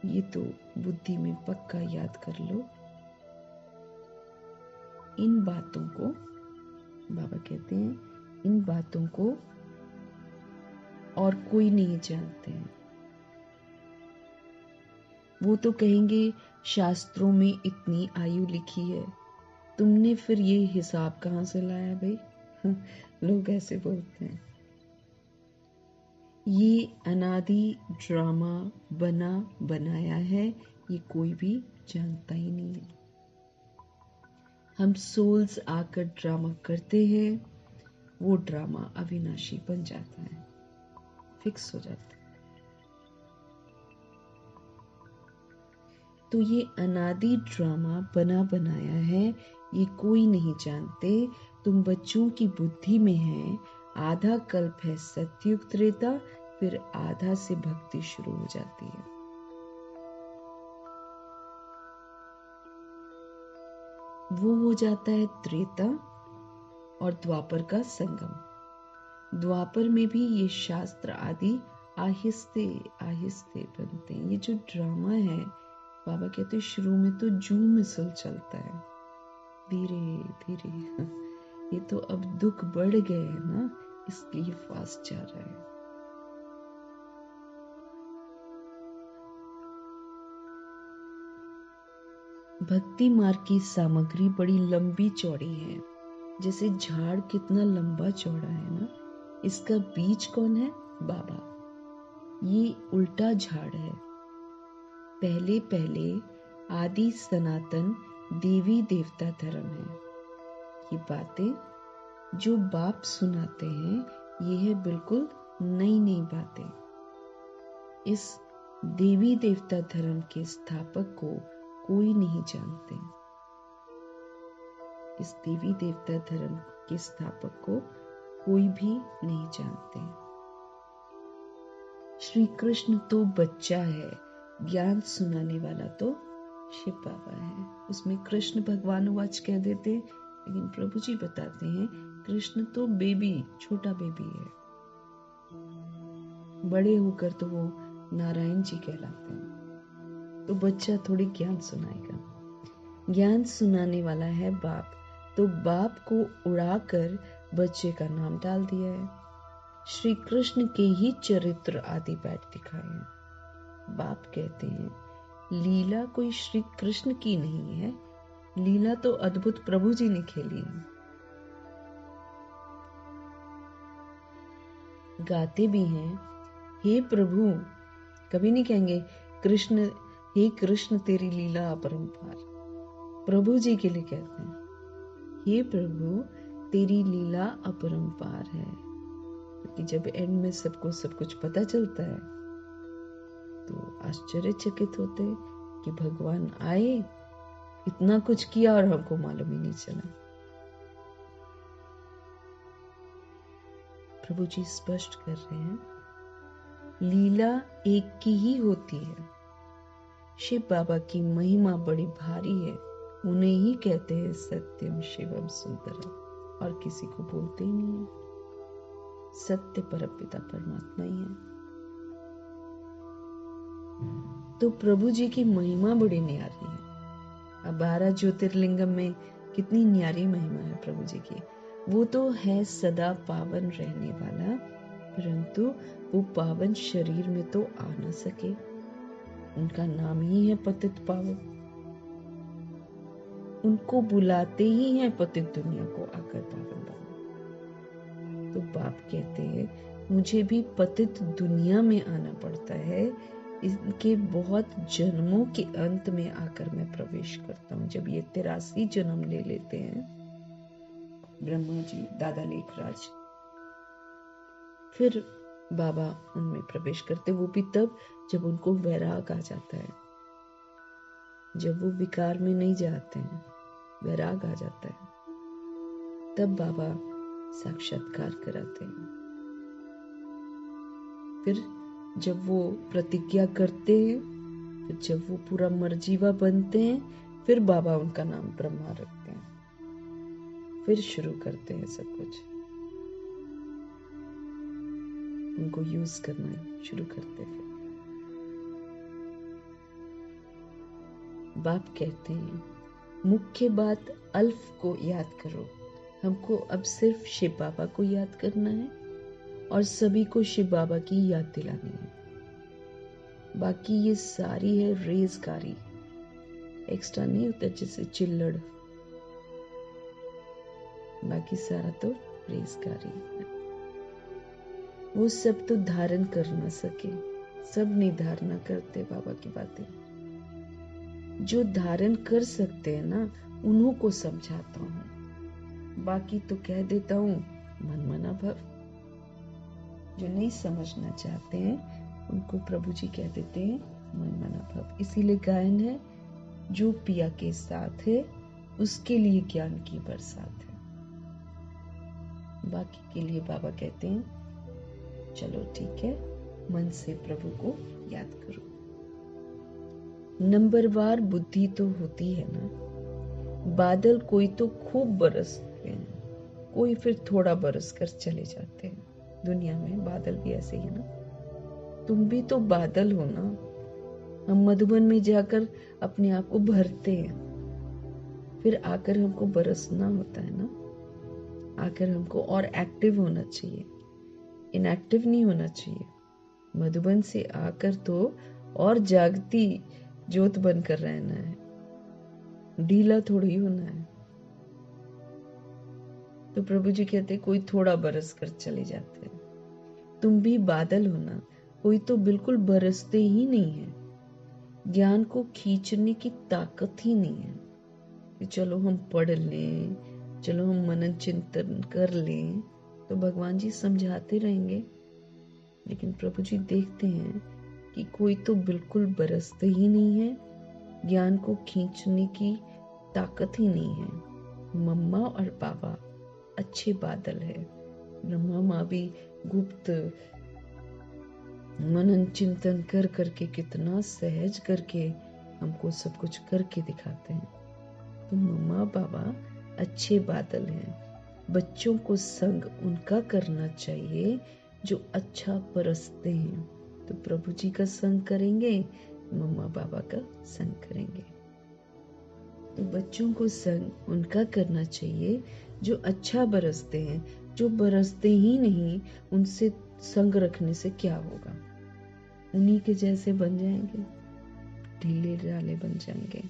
ये तो बुद्धि में पक्का याद कर लो। इन बातों को बाबा कहते हैं, इन बातों को और कोई नहीं जानते हैं। वो तो कहेंगे शास्त्रों में इतनी आयु लिखी है, तुमने फिर ये हिसाब कहाँ से लाया भाई? लोग ऐसे बोलते हैं। ये अनादि ड्रामा बना बनाया है, ये कोई भी जानता ही नहीं है। हम सोल्स आकर ड्रामा करते हैं, वो ड्रामा अविनाशी बन जाता है, फिक्स हो जाता है। तो ये अनादि ड्रामा बना बनाया है, ये कोई नहीं जानते। तुम बच्चों की बुद्धि में है, आधा कल्प है सतयुग त्रेता, फिर आधा से भक्ति शुरू हो जाती है। वो हो जाता है त्रेता और द्वापर का संगम। द्वापर में भी ये शास्त्र आदि आहिस्ते आहिस्ते बनते हैं। ये जो ड्रामा है, बाबा कहते हैं शुरू में तो जूम मिसल चलता है, धीरे धीरे। ये तो अब दुख बढ़ गए हैं ना, इसलिए फास्ट जा रहा है। भक्ति मार्ग की सामग्री बड़ी लंबी चौड़ी है, जैसे झाड़ कितना लंबा चौड़ा है ना, इसका बीज कौन है? बाबा। ये उल्टा झाड़ है। पहले पहले आदि सनातन देवी देवता धर्म है। ये बातें जो बाप सुनाते हैं, ये है बिल्कुल नई नई बातें। इस देवी देवता धर्म के स्थापक को कोई नहीं जानते। इस देवी देवता धर्म के स्थापक को कोई भी नहीं जानते। श्री कृष्ण तो बच्चा है, ज्ञान सुनाने वाला तो शिव बाबा है। उसमें कृष्ण भगवान वाच कह देते, लेकिन प्रभु जी बताते हैं कृष्ण तो बेबी, छोटा बेबी है। बड़े होकर तो वो नारायण जी कहलाते हैं। तो बच्चा थोड़ी ज्ञान सुनाएगा। ज्ञान सुनाने वाला है बाप, तो बाप को उड़ाकर बच्चे का नाम डाल दिया है। श्री कृष्ण के ही चरित्र आदि बैठ दिखाए हैं। बाप कहते हैं लीला कोई श्री कृष्ण की नहीं है, लीला तो अद्भुत प्रभु जी ने खेली है। गाते भी हैं, हे प्रभु, कभी नहीं कहेंगे कृष्ण, हे कृष्ण तेरी लीला अपरंपार। प्रभु जी के लिए कहते हैं, हे प्रभु तेरी लीला अपरंपार है। क्योंकि जब एंड में सबको सब कुछ पता चलता है, तो आश्चर्यचकित होते कि भगवान आए, इतना कुछ किया और हमको मालूम ही नहीं चला। प्रभु जी स्पष्ट कर रहे हैं, लीला एक की ही होती है। शिव बाबा की महिमा बड़ी भारी है, उन्हें ही कहते हैं सत्यम शिवम सुंदरम, और किसी को बोलते ही नहीं है। सत्य परमपिता परमात्मा ही है। तो प्रभु जी की महिमा बड़ी न्यारी है। अब 12 ज्योतिर्लिंगम में कितनी न्यारी महिमा है प्रभु जी की। वो तो है सदा पावन रहने वाला, परंतु वो पावन शरीर में तो आ न सके। उनका नाम ही है पतित पावन। उनको बुलाते ही हैं पतित दुनिया को आकर पावन बना। तो बाप कहते हैं मुझे भी पतित दुनिया में आना पड़ता है, इनके बहुत जन्मों के अंत में आकर मैं प्रवेश करता हूँ। जब ये 83 जन्म ले लेते हैं ब्रह्मा जी, दादा लेखराज, फिर बाबा उनमें प्रवेश करते, वो भी तब जब उनको वैराग आ जाता है, जब वो विकार में नहीं जाते हैं, वैराग आ जाता है, तब बाबा साक्षात्कार कराते हैं। फिर जब वो प्रतिज्ञा करते हैं, फिर जब वो पूरा मर्जीवा बनते हैं, फिर बाबा उनका नाम ब्रह्मा रखते हैं, फिर शुरू करते हैं सब कुछ, उनको यूज करना शुरू करते हैं। बाप कहते हैं मुख्य बात अल्फ को याद करो। हमको अब सिर्फ शिव बाबा को याद करना है और सभी को शिव बाबा की याद दिलानी है। बाकी ये सारी है रेजगारी, एक्स्ट्रा नहीं होता जैसे चिल्लड़, बाकी सारा तो रेजगारी है। वो सब तो धारण कर ना सके, सब नहीं धारणा करते बाबा की बातें। जो धारण कर सकते हैं ना, उन्हों को समझाता हूँ, बाकी तो कह देता हूँ मनमना भव। जो नहीं समझना चाहते हैं उनको प्रभु जी कह देते हैं मनमना भव। इसीलिए गायन है, जो पिया के साथ है उसके लिए ज्ञान की बरसात है। बाकी के लिए बाबा कहते हैं चलो ठीक है, मन से प्रभु को याद करो। नंबरवार बुद्धि तो होती है ना। बादल कोई तो खूब बरसते हैं, कोई फिर थोड़ा बरस कर चले जाते हैं। दुनिया में बादल भी ऐसे ही है ना। तुम भी तो बादल हो ना। हम मधुबन में जाकर अपने आप को भरते हैं, फिर आकर हमको बरसना होता है ना। आकर हमको और एक्टिव होना चाहिए, इनएक्टिव नहीं होना चाहिए। मधुबन से आकर तो और जागती ज्योत बनकर रहना है, ढीला थोड़ी होना है। तो प्रभु जी कहते कोई थोड़ा बरस कर चले जाते हैं। तुम भी बादल हो ना, कोई तो बिल्कुल बरसते ही नहीं है। ज्ञान को खींचने की ताकत ही नहीं है कि चलो हम पढ़ लें, चलो हम मनन चिंतन कर लें तो भगवान जी समझाते रहेंगे। लेकिन प्रभु जी देखते हैं कि कोई तो बिल्कुल बरसते ही नहीं है, ज्ञान को खींचने की ताकत ही नहीं है। मम्मा और पापा अच्छे बादल है। ब्रह्मा माँ भी गुप्त मनन चिंतन कर करके कितना सहज करके हमको सब कुछ करके दिखाते हैं। तो मम्मा पापा अच्छे बादल हैं। बच्चों को संग उनका करना चाहिए जो अच्छा बरसते हैं। तो प्रभु जी का संग करेंगे, मम्मा पापा का संग करेंगे। तो बच्चों को संग उनका करना चाहिए जो अच्छा बरसते हैं। जो बरसते ही नहीं, उनसे संग रखने से क्या होगा? उन्हीं के जैसे बन जाएंगे, ढीले ढाले बन जाएंगे।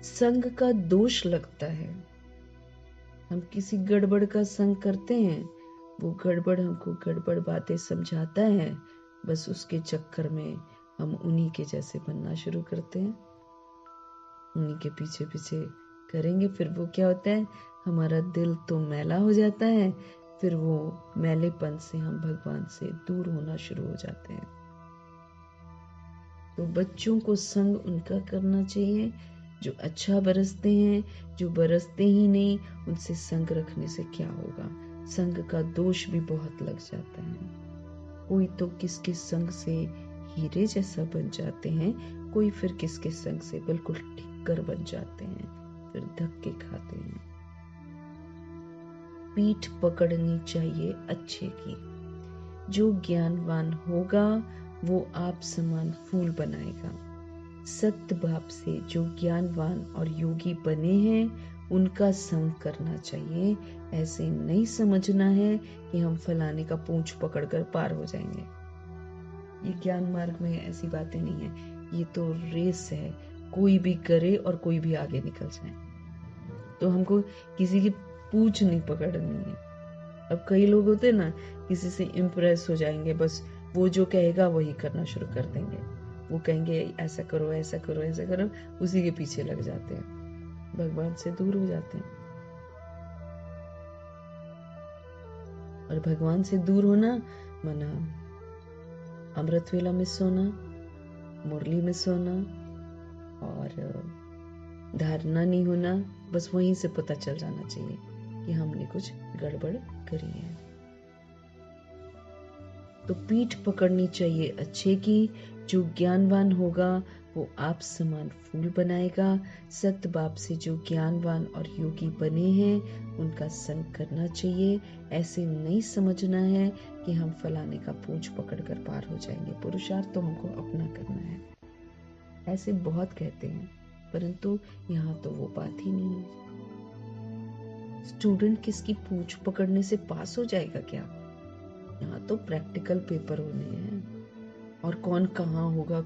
संग का दोष लगता है। हम किसी गड़बड़ का संग करते हैं, वो गड़बड़ हमको गड़बड़ बातें समझाता है, बस उसके चक्कर में हम उन्हीं के जैसे बनना शुरू करते हैं, उन्हीं के पीछे पीछे करेंगे। फिर वो क्या होता है, हमारा दिल तो मैला हो जाता है, फिर वो मैलेपन से हम भगवान से दूर होना शुरू हो जाते हैं। तो बच्चों को संग उनका करना चाहिए जो अच्छा बरसते हैं। जो बरसते ही नहीं, उनसे संग रखने से क्या होगा? संग का दोष भी बहुत लग जाता है। कोई तो किसके संग से हीरे जैसा बन जाते हैं, कोई फिर किसके संग से बिल्कुल ठिक्कर बन जाते हैं, फिर धक्के खाते हैं। पीठ पकड़नी चाहिए अच्छे की। जो ज्ञानवान होगा वो आप समान फूल बनाएगा। सत्य भाव से जो ज्ञानवान और योगी बने हैं उनका संग करना चाहिए। ऐसे नहीं समझना है कि हम फलाने का पूंछ पकड़कर पार हो जाएंगे। ये ज्ञान मार्ग में ऐसी बातें नहीं है। ये तो रेस है, कोई भी करे और कोई भी आगे निकल जाए। तो हमको किसी की पूंछ नहीं पकड़नी है। अब कई लोग होते हैं ना, किसी से इम्प्रेस हो जाएंगे, बस वो जो कहेगा वही करना शुरू कर देंगे। वो कहेंगे ऐसा करो ऐसा करो ऐसा करो, उसी के पीछे लग जाते हैं, भगवान से दूर हो जाते हैं। और भगवान से दूर होना माना अमृत वेला में सोना, मुरली में सोना और धारणा नहीं होना। बस वहीं से पता चल जाना चाहिए कि हमने कुछ गड़बड़ करी है। तो पीठ पकड़नी चाहिए अच्छे की। जो ज्ञानवान होगा वो आप समान फूल बनाएगा। सत बाप से जो ज्ञानवान और योगी बने हैं उनका संग करना चाहिए। ऐसे नहीं समझना है कि हम फलाने का पूंछ पकड़कर पार हो जाएंगे। पुरुषार्थ तो हमको अपना करना है। ऐसे बहुत कहते हैं, परंतु यहाँ तो वो बात ही नहीं है। स्टूडेंट किसकी पूंछ पकड़ने से पास हो जाएगा क्या? यहाँ तो प्रैक्टिकल पेपर होने हैं। और कौन कहाँ होगा,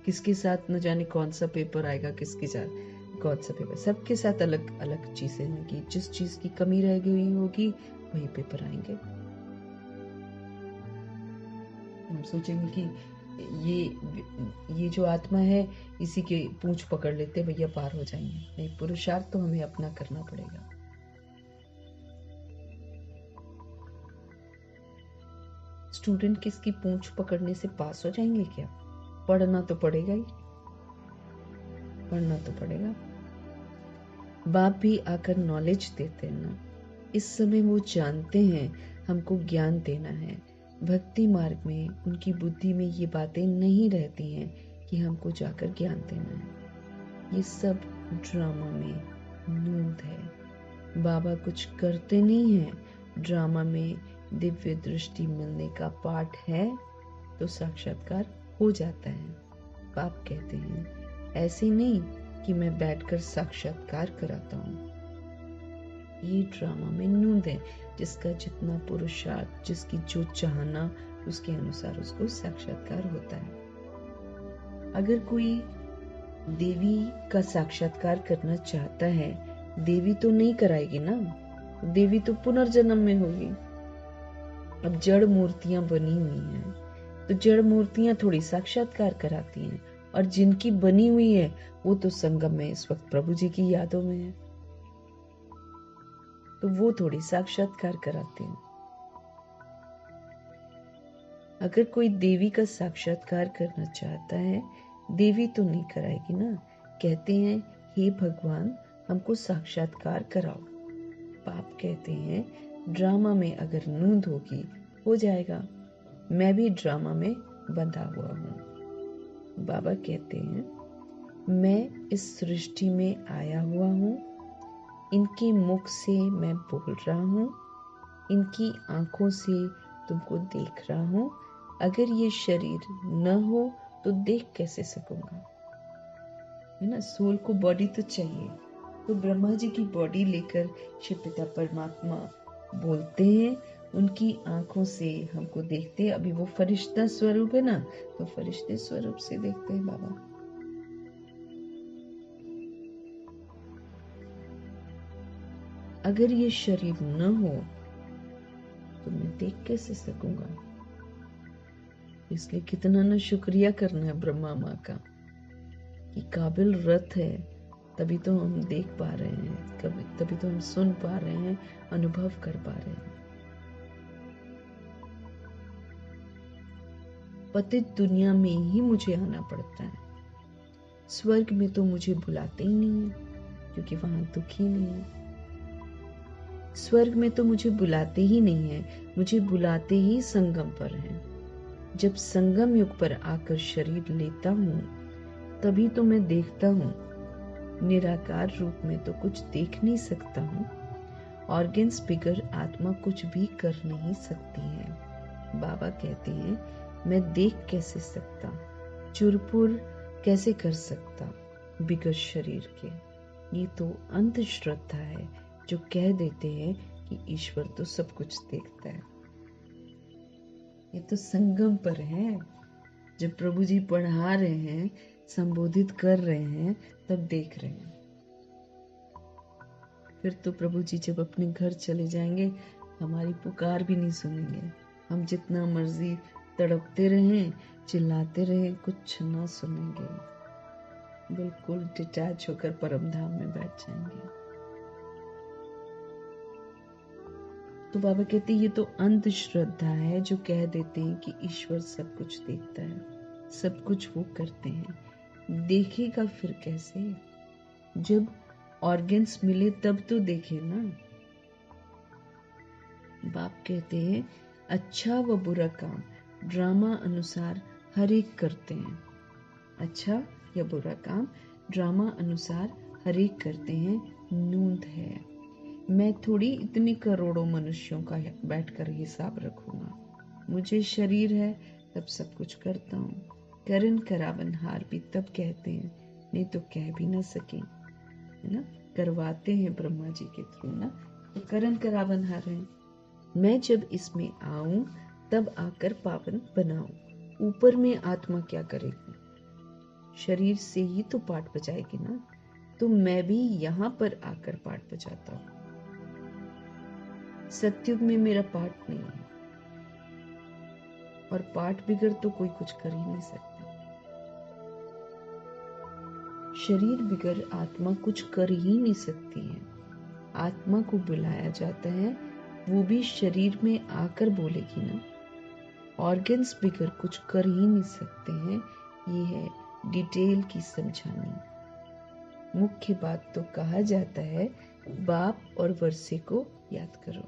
किसके साथ न जाने कौन सा पेपर आएगा, किसके साथ कौन सा पेपर। सबके साथ अलग अलग चीजें होंगी। जिस चीज की कमी रह गई होगी वही पेपर आएंगे। हम सोचेंगे कि ये जो आत्मा है इसी के पूंछ पकड़ लेते भैया पार हो जाएंगे। नहीं, पुरुषार्थ तो हमें अपना करना पड़ेगा। स्टूडेंट किसकी पूंछ पकड़ने से पास हो जाएंगे क्या? पढ़ना तो पड़ेगा ही, पढ़ना तो पड़ेगा। बाप भी आकर नॉलेज देते हैं ना। इस समय वो जानते हैं हमको ज्ञान देना है। भक्ति मार्ग में उनकी बुद्धि में ये बातें नहीं रहती हैं कि हमको जाकर ज्ञान देना है। ये सब ड्रामा में नूंद है। बाबा कुछ करते नहीं हैं। ड्रामा में दिव्य दृष्टि मिलने का पाठ है तो साक्षात्कार हो जाता है। बाप कहते हैं ऐसे नहीं कि मैं बैठकर साक्षात्कार कराता हूँ। ये ड्रामा में नूंद है। जिसका जितना पुरुषार्थ, जिसकी जो चाहना, उसके अनुसार उसको साक्षात्कार होता है। अगर कोई देवी का साक्षात्कार करना चाहता है, देवी तो नहीं कराएगी ना। देवी तो पुनर्जन्म में होगी। अब जड़ मूर्तियां बनी हुई हैं तो जड़ मूर्तियां थोड़ी साक्षात्कार कराती हैं, और जिनकी बनी हुई है वो तो संगम में इस वक्त प्रभु जी की यादों में है, तो वो थोड़ी साक्षात्कार कराती हैं। अगर कोई देवी का साक्षात्कार करना चाहता है, देवी तो नहीं कराएगी ना। कहते हैं हे भगवान हमको साक्षात्कार कराओ। बाप कहते हैं ड्रामा में अगर नूंद होगी हो जाएगा। मैं भी ड्रामा में बंधा हुआ हूँ। बाबा कहते हैं मैं इस सृष्टि में आया हुआ हूँ। इनके मुख से मैं बोल रहा हूँ, इनकी आंखों से तुमको देख रहा हूँ। अगर ये शरीर न हो तो देख कैसे सकूंगा, है ना। सोल को बॉडी तो चाहिए। तो ब्रह्मा जी की बॉडी लेकर शिव पिता परमात्मा बोलते हैं, उनकी आंखों से हमको देखते हैं। अभी वो फरिश्ता स्वरूप है ना, तो फरिश्ते स्वरूप से देखते हैं बाबा। अगर ये शरीर न हो तो मैं देख कैसे सकूंगा। इसलिए कितना ना शुक्रिया करना है ब्रह्मा माँ का कि काबिल रथ है, तभी तो हम देख पा रहे हैं, तभी तो हम सुन पा रहे हैं, अनुभव कर पा रहे हैं। पतित दुनिया में ही मुझे आना पड़ता है। स्वर्ग में तो मुझे बुलाते ही नहीं है, क्योंकि वहां दुख ही नहीं है। स्वर्ग में तो मुझे बुलाते ही नहीं है, मुझे बुलाते ही संगम पर है। जब संगम युग पर आकर शरीर लेता हूँ तभी तो मैं देखता हूँ। निराकार रूप में तो कुछ देख नहीं सकता हूँ। ऑर्गन्स बिगर आत्मा कुछ भी कर नहीं सकती है। बाबा कहते हैं मैं देख कैसे सकता, चुरपुर कैसे कर सकता बिगर शरीर के। ये तो अंधश्रद्धा है जो कह देते हैं कि ईश्वर तो सब कुछ देखता है। ये तो संगम पर है। जब प्रभु जी पढ़ा रहे हैं, संबोधित कर रहे हैं, तब देख रहे हैं। फिर तो प्रभु जी जब अपने घर चले जाएंगे हमारी पुकार भी नहीं सुनेंगे। हम जितना मर्जी तड़पते रहें, चिल्लाते रहें, कुछ ना सुनेंगे, बिल्कुल डिटैच होकर परम धाम में बैठ जाएंगे। तो बाबा कहते ये तो अंधश्रद्धा है जो कह देते हैं कि ईश्वर सब कुछ देखता है, सब कुछ वो करते हैं। देखेगा फिर कैसे? जब ऑर्गन्स मिले तब तो देखे ना। बाप कहते हैं अच्छा व बुरा काम ड्रामा अनुसार हर एक करते हैं। अच्छा या बुरा काम ड्रामा अनुसार हर एक करते हैं। नूंद है, मैं थोड़ी इतनी करोड़ों मनुष्यों का बैठकर हिसाब रखूंगा। मुझे शरीर है तब सब कुछ करता हूँ। करन करावनहार भी तब कहते हैं, नहीं तो कह भी ना सके, है ना। करवाते हैं ब्रह्मा जी के थ्रू ना, तो करन करावनहार है। मैं जब इसमें आऊं तब आकर पावन बनाऊं। ऊपर में आत्मा क्या करेगी? शरीर से ही तो पाठ बजाएगी ना। तो मैं भी यहाँ पर आकर पाठ बजाता हूँ। सतयुग में मेरा पाठ नहीं है, और पाठ बिगड़ तो कोई कुछ कर ही नहीं सकता। शरीर बिगड़ आत्मा कुछ कर ही नहीं सकती है। आत्मा को बुलाया जाता है, वो भी शरीर में आकर बोलेगी ना। ऑर्गन्स बिगड़ कुछ कर ही नहीं सकते हैं। ये है डिटेल की समझानी। मुख्य बात तो कहा जाता है बाप और वर्षे को याद करो।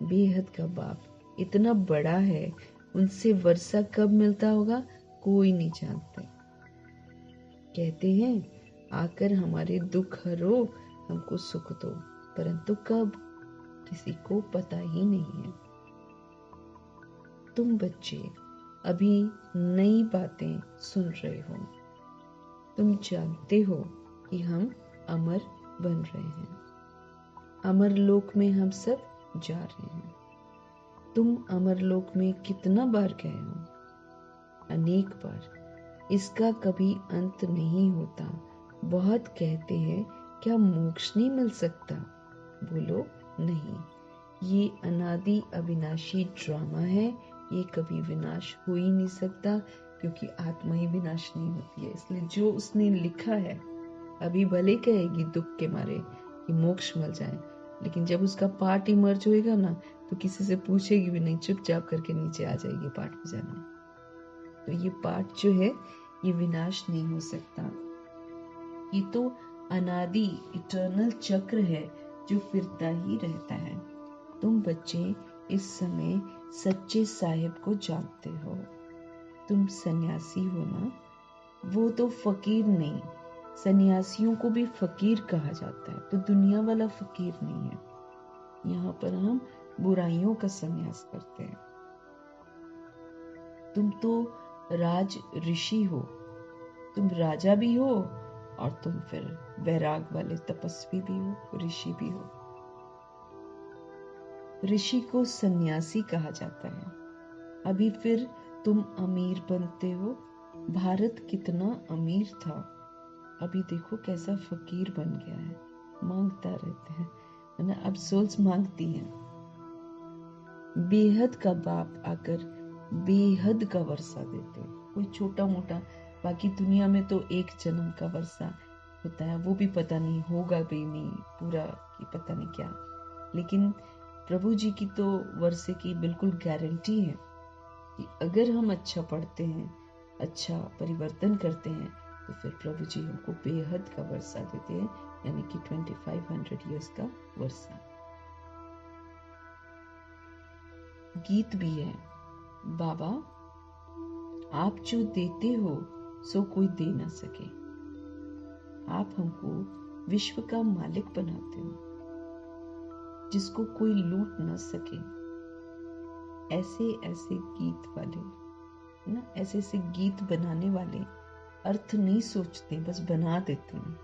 बेहद का बाप इतना बड़ा है, उनसे वर्षा कब मिलता होगा कोई नहीं जानता। कहते हैं आकर हमारे दुख हरो, हमको सुख दो, परंतु कब किसी को पता ही नहीं है। तुम बच्चे अभी नई बातें सुन रहे हो। तुम जानते हो कि हम अमर बन रहे हैं। अमर लोक में हम सब जा रहे हैं। तुम अमर लोक में कितना बार गए हो? अनेक बार। इसका कभी अंत नहीं होता। बहुत कहते हैं क्या मोक्ष नहीं मिल सकता? बोलो नहीं, ये अनादि अविनाशी ड्रामा है। ये कभी विनाश हो ही नहीं सकता, क्योंकि आत्मा ही विनाश नहीं होती है। इसलिए जो उसने लिखा है, अभी भले कहेगी दुख के मारे कि मोक्ष मिल जाए, लेकिन जब उसका पार्ट इमर्ज होएगा ना, तो किसी से पूछेगी भी नहीं, चुपचाप करके नीचे आ जाएगी पार्ट बजाने। तो ये पार्ट जो है ये विनाश नहीं हो सकता। ये तो अनादि इटर्नल चक्र है जो फिरता ही रहता है। तुम बच्चे इस समय सच्चे साहिब को जानते हो। तुम सन्यासी हो ना। वो तो फकीर नहीं, सन्यासियों को भी फकीर कहा जाता है, तो दुनिया वाला फकीर नहीं है। यहाँ पर हम बुराइयों का संन्यास करते हैं। तुम तो राज ऋषि हो, तुम राजा भी हो और तुम फिर वैराग वाले तपस्वी भी हो, ऋषि भी हो। ऋषि को सन्यासी कहा जाता है। अभी फिर तुम अमीर बनते हो। भारत कितना अमीर था, अभी देखो कैसा फकीर बन गया है। मांगता रहते हैं, है ना। अब सोल्स मांगती हैं। बेहद का बाप आकर बेहद का वर्षा देते। कोई छोटा मोटा, बाकी दुनिया में तो एक जन्म का वर्षा होता है, वो भी पता नहीं होगा भी नहीं पूरा की पता नहीं क्या। लेकिन प्रभु जी की तो वर्षे की बिल्कुल गारंटी है कि अगर हम अच्छा पढ़ते हैं, अच्छा परिवर्तन करते हैं, तो फिर प्रभु जी हमको बेहद का वर्षा देते हैं, यानी कि 2500 ईयर्स का वर्षा। गीत भी है, बाबा आप जो देते हो सो कोई दे ना सके। आप हमको विश्व का मालिक बनाते हो, जिसको कोई लूट ना सके। ऐसे ऐसे गीत वाले ना, ऐसे ऐसे गीत बनाने वाले अर्थ नहीं सोचते, बस बना देते हैं।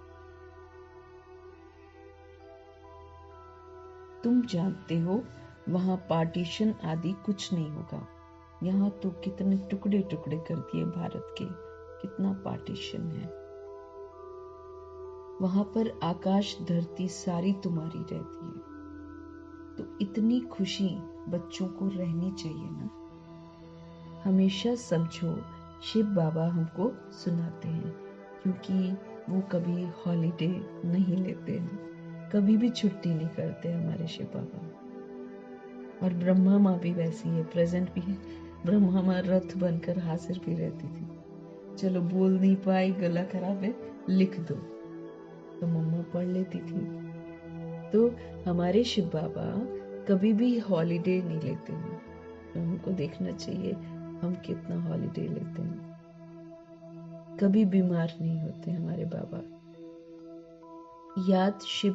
तुम जानते हो वहां पार्टीशन आदि कुछ नहीं होगा। यहाँ तो कितने टुकड़े टुकड़े कर दिए भारत के, कितना पार्टीशन है। वहां पर आकाश धरती सारी तुम्हारी रहती है। तो इतनी खुशी बच्चों को रहनी चाहिए ना। हमेशा समझो शिव बाबा हमको सुनाते हैं, क्योंकि वो कभी हॉलीडे नहीं लेते हैं, कभी भी छुट्टी नहीं करते हमारे शिव बाबा। और ब्रह्मा माँ भी वैसी है, प्रेजेंट भी है। ब्रह्मा माँ रथ बनकर हाजिर भी रहती थी। चलो बोल नहीं पाई, गला खराब है, लिख दो, तो मम्मा पढ़ लेती थी। तो हमारे शिव बाबा कभी भी हॉलीडे नहीं लेते हैं, तो हमको देखना चाहिए हम कितना हॉलीडे लेते हैं। कभी बीमार नहीं होते हमारे बाबा। याद शिव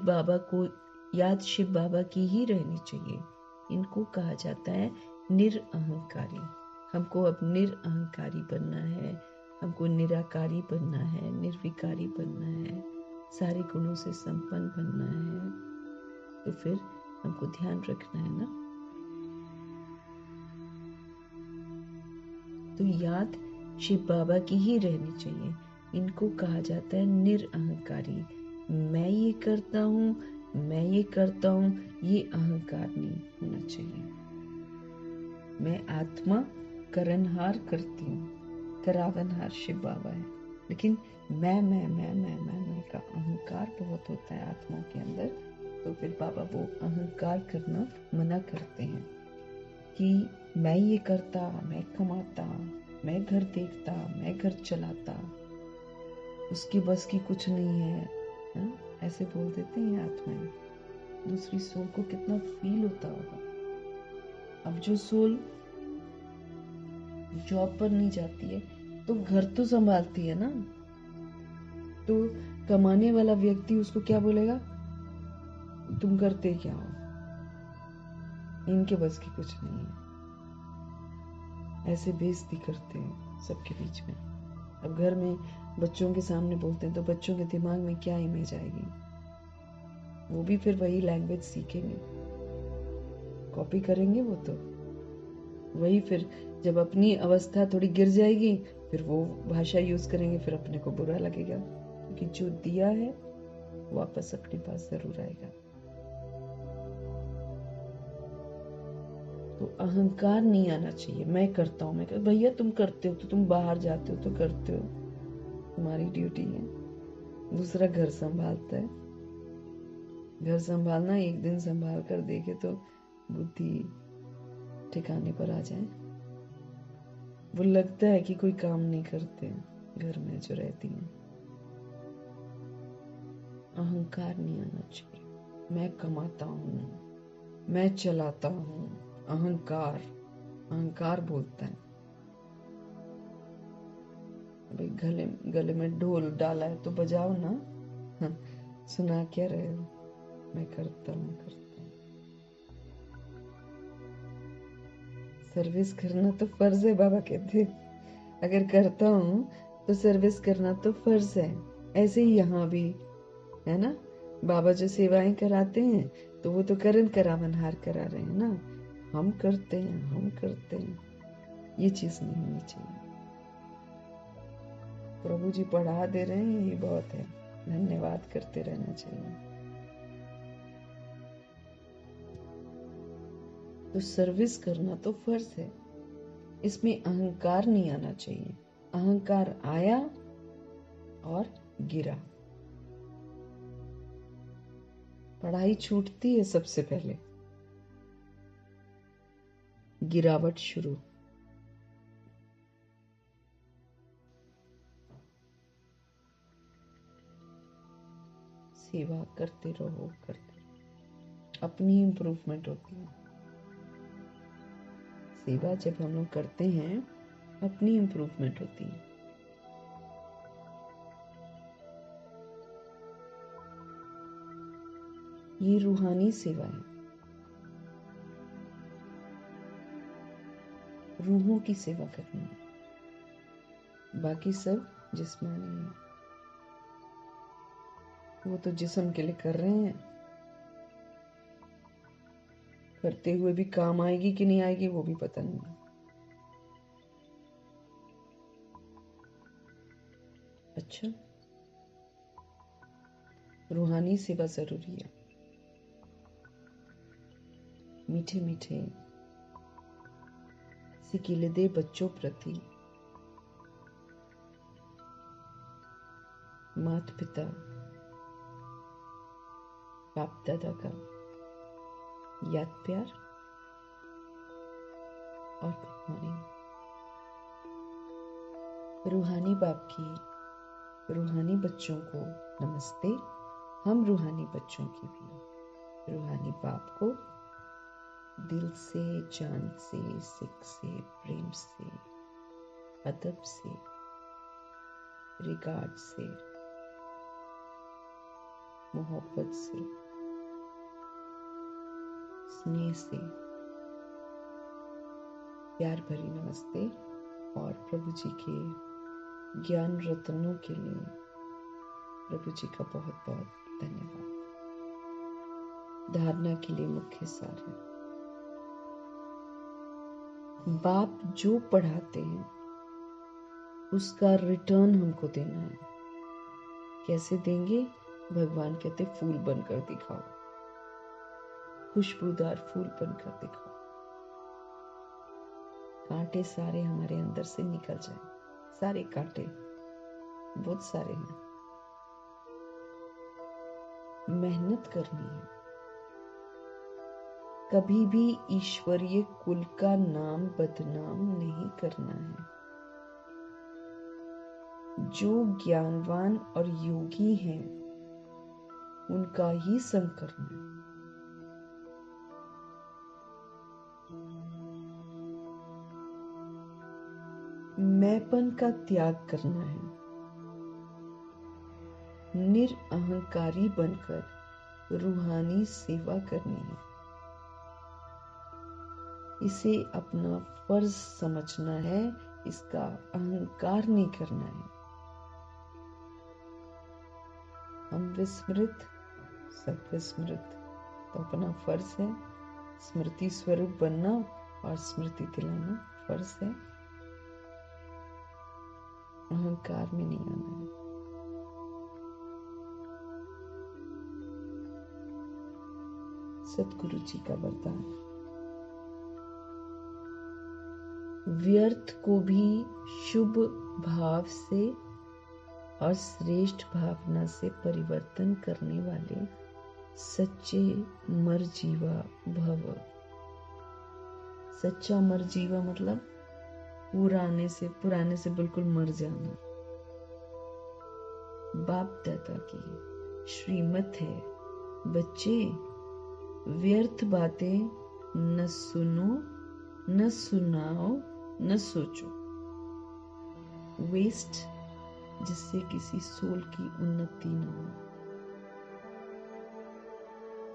बाबा की ही रहनी चाहिए। इनको कहा जाता है निरअहंकारी। हमको अब निरअहंकारी बनना है, हमको निराकारी बनना है, निर्विकारी बनना है, सारे गुणों से संपन्न बनना है। तो फिर हमको ध्यान रखना है ना। तो याद शिव बाबा की ही रहनी चाहिए। इनको कहा जाता है निरअहंकारी। मैं ये करता हूँ, मैं ये करता हूँ, ये अहंकार नहीं होना चाहिए। मैं आत्मा करनहार करती हूँ, करावनहार शिव बाबा है, लेकिन मैं का अहंकार बहुत होता है आत्मा के अंदर। तो फिर बाबा वो अहंकार करना मना करते हैं कि मैं ये करता, मैं कमाता, मैं घर देखता, मैं घर चलाता, उसकी बस की कुछ नहीं है, हा? ऐसे बोल देते हैं आत्माएं। दूसरी सोल को कितना फील होता होगा। अब जो सोल जॉब पर नहीं जाती है तो घर तो संभालती है ना। तो कमाने वाला व्यक्ति उसको क्या बोलेगा, तुम करते क्या हो, इनके बस की कुछ नहीं है। ऐसे बेइज्जती करते हैं सबके बीच में। अब घर में बच्चों के सामने बोलते हैं तो बच्चों के दिमाग में क्या इमेज आएगी, वो भी फिर वही लैंग्वेज सीखेंगे, कॉपी करेंगे वो तो वही। फिर जब अपनी अवस्था थोड़ी गिर जाएगी फिर वो भाषा यूज करेंगे, फिर अपने को बुरा लगेगा, क्योंकि जो दिया है वापस अपने पास जरूर आएगा। तो अहंकार नहीं आना चाहिए। मैं करता हूँ, मैं भैया तुम करते हो तो तुम बाहर जाते हो तो करते हो, तुम्हारी ड्यूटी है। दूसरा घर संभालता है। घर संभालना एक दिन संभाल कर देखे तो बुद्धि ठिकाने पर आ जाए। वो लगता है कि कोई काम नहीं करते घर में जो रहती हैं। अहंकार नहीं आना चाहिए। मैं कमाता हूँ, मैं चलाता हूँ, अहंकार बोलता है। भाई गले में ढोल डाला है तो बजाओ ना। हाँ, सुना क्या रहे हो, मैं करता हूँ। सर्विस करना तो फर्ज है, बाबा कहते। अगर करता हूँ तो सर्विस करना तो फर्ज है। ऐसे ही यहाँ भी है ना, बाबा जो सेवाएं कराते हैं तो वो तो करन करावनहार करा रहे हैं ना। हम करते हैं, ये चीज नहीं होनी चाहिए। प्रभु जी पढ़ा दे रहे हैं, यही बहुत है। धन्यवाद करते रहना चाहिए। तो सर्विस करना तो फर्ज है, इसमें अहंकार नहीं आना चाहिए। अहंकार आया और गिरा। पढ़ाई छूटती है सबसे पहले, गिरावट शुरू। सेवा करते रहो, अपनी इम्प्रूवमेंट होती है। सेवा जब हम लोग करते हैं अपनी इम्प्रूवमेंट होती है। ये रूहानी सेवा है, रूहों की सेवा करनी है। बाकी सब जिस्मानी है, वो तो जिस्म के लिए कर रहे हैं। करते हुए भी काम आएगी कि नहीं आएगी वो भी पता नहीं। अच्छा, रूहानी सेवा जरूरी है। मीठे मीठे सिकिलदे बच्चों प्रति माता पिता बाप दादा का याद प्यार और गुड मॉर्निंग। रूहानी बाप की रूहानी बच्चों को नमस्ते। हम रूहानी बच्चों की भी रूहानी बाप को दिल से, जान से, सिक से, प्रेम से, अदब से, रिगार्ड से, मोहब्बत से, स्नेह से प्यार भरी नमस्ते। और प्रभु जी के ज्ञान रत्नों के लिए प्रभु जी का बहुत बहुत धन्यवाद। धारणा के लिए मुख्य सार है, बाप जो पढ़ाते हैं उसका रिटर्न हमको देना है। कैसे देंगे? भगवान कहते फूल बनकर दिखाओ, खुशबूदार फूल बनकर दिखाओ, कांटे सारे हमारे अंदर से निकल जाए। सारे कांटे बहुत सारे हैं, मेहनत करनी है। कभी भी ईश्वरीय कुल का नाम बदनाम नहीं करना है। जो ज्ञानवान और योगी हैं उनका ही संग करना है। मैंपन का त्याग करना है। निरअहंकारी बनकर रूहानी सेवा करनी है। इसे अपना फर्ज समझना है, इसका अहंकार नहीं करना है। हम विस्मृत, सब विस्मृत, तो अपना फर्ज है स्मृति स्वरूप बनना और स्मृति दिलाना फर्ज है। अहंकार में नहीं आना है। सतगुरु जी का वरदान, व्यर्थ को भी शुभ भाव से और श्रेष्ठ भावना से परिवर्तन करने वाले सच्चे मरजीवा भव। सच्चा मरजीवा मतलब पुराने से बिल्कुल मर जाना। बाप दादा की श्रीमत है, बच्चे व्यर्थ बातें न सुनो, न सुनाओ, न सोचो। वेस्ट, जिससे किसी सोल की उन्नति न हो,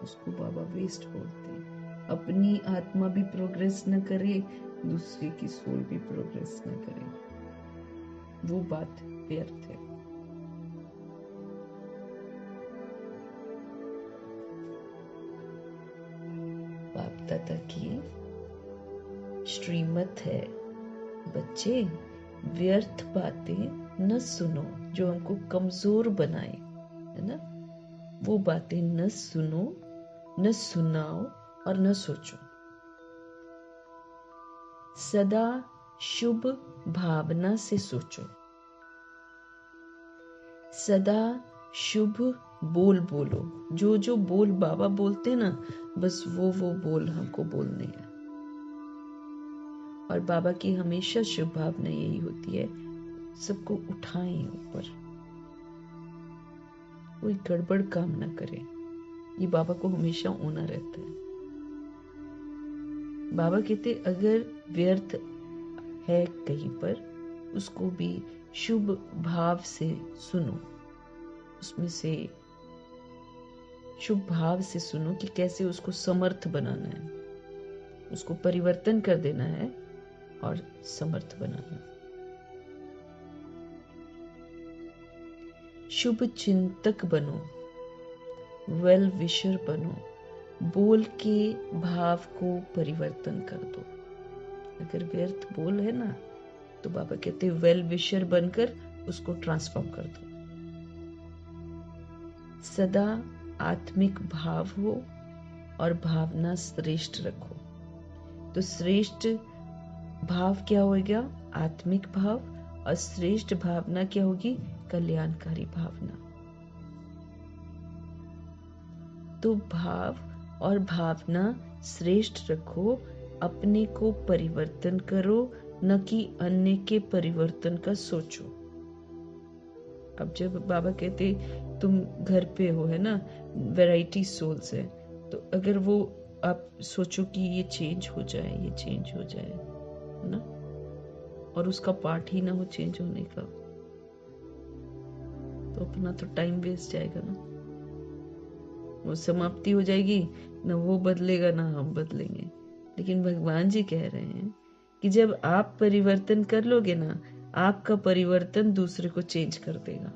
उसको बाबा वेस्ट बोलते हैं। अपनी आत्मा भी प्रोग्रेस न करे, दूसरे की सोल भी प्रोग्रेस न करे, वो बात व्यर्थ है। बाप दादा की श्रीमत है, बच्चे व्यर्थ बातें न सुनो जो हमको कमजोर बनाए, है ना। वो बातें न सुनो, न सुनाओ और न सोचो। सदा शुभ भावना से सोचो। सदा शुभ बोल बोलो। जो जो बोल बाबा बोलते हैं ना, बस वो बोल हमको बोलने हैं। और बाबा की हमेशा शुभ भावना यही होती है, सबको उठाएं ऊपर, कोई गड़बड़ काम ना करे। ये बाबा को हमेशा होना रहता है। बाबा कहते अगर व्यर्थ है कहीं पर, उसको भी शुभ भाव से सुनो, उसमें से शुभ भाव से सुनो कि कैसे उसको समर्थ बनाना है, उसको परिवर्तन कर देना है और समर्थ बनाना है। शुभ चिंतक बनो, वेल विशर बनो, बोल के भाव को परिवर्तन कर दो। अगर व्यर्थ बोल है ना, तो बाबा कहते वेल विशर बनकर उसको ट्रांसफॉर्म कर दो। सदा आत्मिक भाव हो और भावना श्रेष्ठ रखो। तो श्रेष्ठ भाव क्या होगा? आत्मिक भाव। और श्रेष्ठ भावना क्या होगी? कल्याणकारी भावना। तो भाव और भावना श्रेष्ठ रखो, अपने को परिवर्तन करो, न कि अन्य के परिवर्तन का सोचो। अब जब बाबा कहते तुम घर पे हो, है ना, वैरायटी सोल्स है, तो अगर वो आप सोचो कि ये चेंज हो जाए, ये चेंज हो जाए, है ना, और उसका पार्ट ही ना हो चेंज होने का, तो अपना तो टाइम वेस्ट जाएगा ना, वो समाप्ति हो जाएगी, ना वो बदलेगा ना हम बदलेंगे। लेकिन भगवान जी कह रहे हैं कि जब आप परिवर्तन कर लोगे ना, आपका परिवर्तन दूसरे को चेंज कर देगा।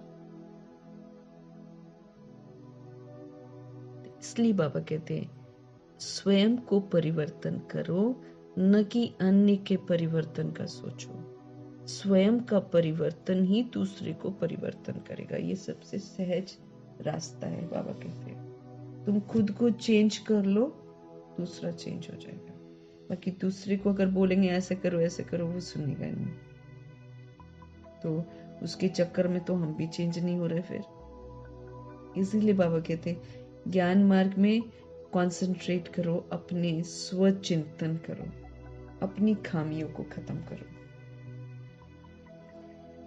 इसलिए बाबा कहते हैं स्वयं को परिवर्तन करो, न कि अन्य के परिवर्तन का सोचो। स्वयं का परिवर्तन ही दूसरे को परिवर्तन करेगा। ये सबसे सहज रास्ता है। बाबा कहते हैं तुम खुद को चेंज कर लो, दूसरा चेंज हो जाएगा। बाकी दूसरे को अगर बोलेंगे ऐसे करो ऐसे करो, वो सुनेगा नहीं, तो उसके चक्कर में तो हम भी चेंज नहीं हो रहे फिर। इसीलिए बाबा कहते हैं ज्ञान मार्ग में कंसंट्रेट करो, अपने स्व चिंतन करो, अपनी खामियों को खत्म करो।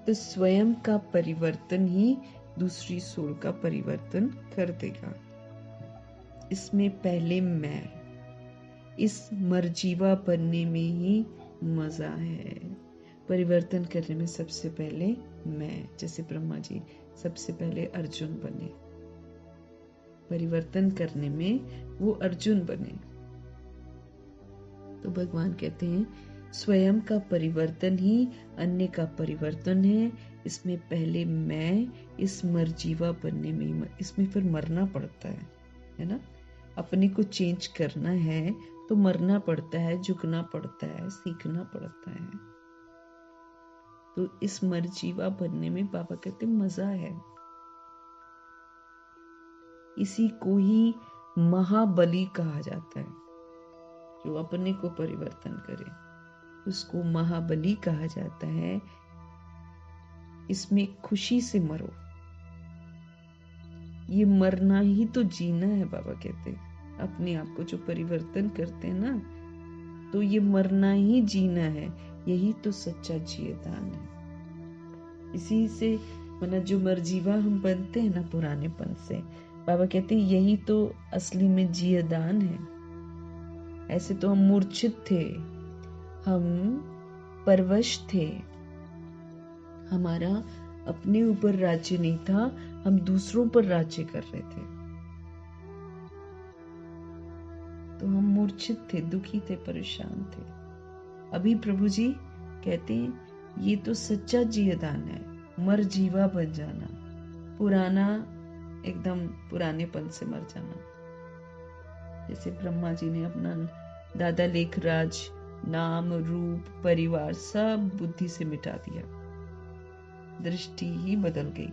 तो स्वयं का परिवर्तन ही दूसरी सोल का परिवर्तन कर देगा। इसमें पहले मैं, इस मरजीवा बनने में ही मजा है। परिवर्तन करने में सबसे पहले मैं, जैसे ब्रह्मा जी सबसे पहले अर्जुन बने, परिवर्तन करने में वो अर्जुन बने। तो भगवान कहते हैं स्वयं का परिवर्तन ही अन्य का परिवर्तन है। इसमें पहले मैं, इस मरजीवा बनने में, इसमें फिर मरना पड़ता है ना। अपने को चेंज करना है तो मरना पड़ता है, झुकना पड़ता है, सीखना पड़ता है। तो इस मरजीवा बनने में बाबा कहते मजा है। इसी को ही महाबली कहा जाता है। जो अपने को परिवर्तन करे उसको महाबली कहा जाता है। इसमें खुशी से मरो। ये मरना ही तो जीना है। बाबा कहते हैं अपने आप को जो परिवर्तन करते हैं ना, तो ये मरना ही जीना है। यही तो सच्चा जियेदान है। इसी से मतलब जो मरजीवा हम बनते हैं ना पुरानेपन से, बाबा कहते हैं यही तो असली में जियेदान है। ऐसे तो हम मूर्छित थे, हम परवश थे, हमारा अपने ऊपर राज्य नहीं था, हम दूसरों पर राज्य कर रहे थे। तो हम मूर्छित थे, दुखी थे, परेशान थे। अभी प्रभु जी कहते हैं ये तो सच्चा जियदान है, मर जीवा बन जाना, पुराना एकदम पुरानेपन से मर जाना। जैसे ब्रह्मा जी ने अपना दादा लेखराज, नाम, रूप, परिवार सब बुद्धि से मिटा दिया, दृष्टि ही बदल गई।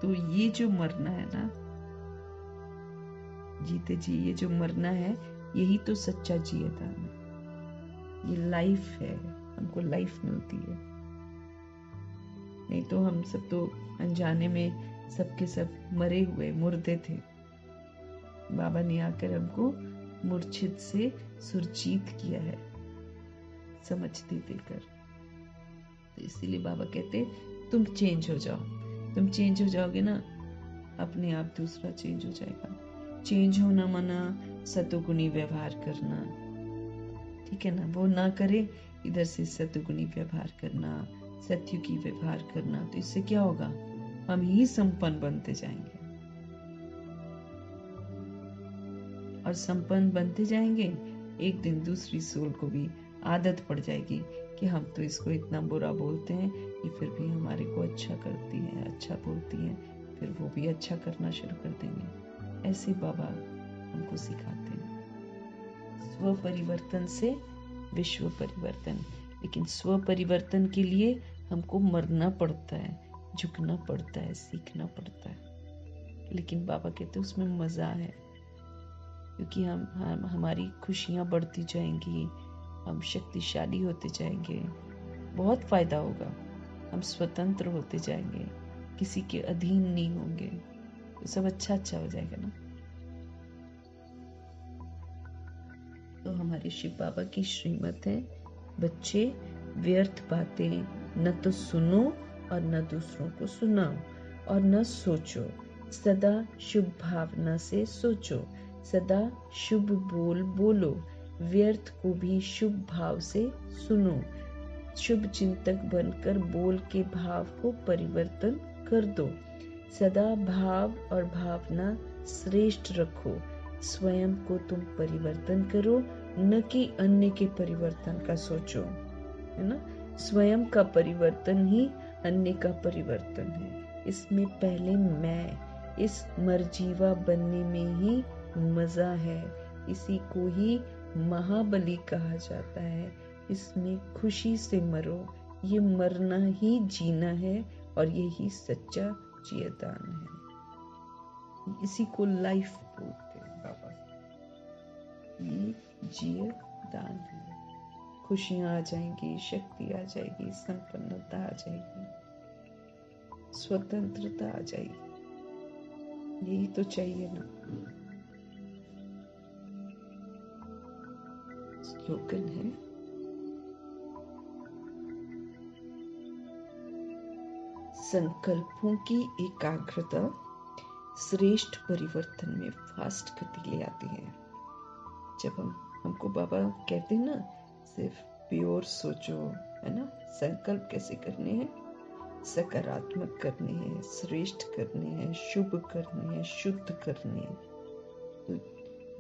तो ये जो मरना है ना, जीते जी ये जो मरना है, यही तो सच्चा जियेदान है। ये लाइफ है, हमको लाइफ मिलती है। नहीं तो हम सब तो अनजाने में सबके सब मरे हुए मुर्दे थे। बाबा ने आकर हमको मूर्छित से सुरजीत किया है, समझते देकर। तो इसीलिए बाबा कहते तुम चेंज हो जाओ। तुम चेंज हो जाओगे ना, अपने आप दूसरा चेंज हो जाएगा। चेंज होना माना सतोगुणी व्यवहार करना, ठीक है ना। वो ना करे, इधर से सतोगुणी व्यवहार करना, सत्युगी व्यवहार करना। तो इससे क्या होगा, हम ही संपन्न बनते जाएंगे। और संपन्न बनते जाएंगे, एक दिन दूसरी सोल को भी आदत पड़ जाएगी कि हम तो इसको इतना बुरा बोलते हैं, ये फिर भी हमारे को अच्छा करती है, अच्छा बोलती है, फिर वो भी अच्छा करना शुरू कर देंगे। ऐसे बाबा हमको सिखाते हैं। स्व परिवर्तन से विश्व परिवर्तन। लेकिन स्व परिवर्तन के लिए हमको मरना पड़ता है, झुकना पड़ता है, सीखना पड़ता है। लेकिन बाबा कहते हैं उसमें मजा है। क्योंकि हम हमारी खुशियाँ बढ़ती जाएंगी, हम शक्तिशाली होते जाएंगे, बहुत फायदा होगा। हम स्वतंत्र होते जाएंगे, किसी के अधीन नहीं होंगे, तो सब अच्छा अच्छा हो जाएगा ना। तो हमारे शिव बाबा की श्रीमत है, बच्चे व्यर्थ बातें न तो सुनो और न दूसरों को सुनाओ और न सोचो, सदा शुभ भावना से सोचो, सदा शुभ बोल बोलो, व्यर्थ को भी शुभ भाव से सुनो, शुभ चिंतक बनकर बोल के भाव को परिवर्तन कर दो, सदा भाव और भावना श्रेष्ठ रखो, स्वयं को तुम परिवर्तन करो, न कि अन्य के परिवर्तन का सोचो, है ना। स्वयं का परिवर्तन ही अन्य का परिवर्तन है। इसमें पहले मैं, इस मरजीवा बनने में ही मजा है, इसी को ही महाबली कहा जाता है। इसमें खुशी से मरो, ये मरना ही जीना है और यही सच्चा जियदान है। इसी को लाइफ बोलते हैं बाबा, ये जियदान है। खुशियां आ जाएंगी, शक्ति आ जाएगी, संपन्नता आ जाएगी, स्वतंत्रता आ जाएगी। यही तो चाहिए ना। स्लोगन है, संकल्पों की एकाग्रता श्रेष्ठ परिवर्तन में फास्ट गति ले आती है। जब हमको बाबा कहते हैं ना, सिर्फ प्योर सोचो, है ना, संकल्प कैसे करने हैं, सकारात्मक करने हैं, श्रेष्ठ करने हैं, शुभ करने हैं, शुद्ध करने हैं। तो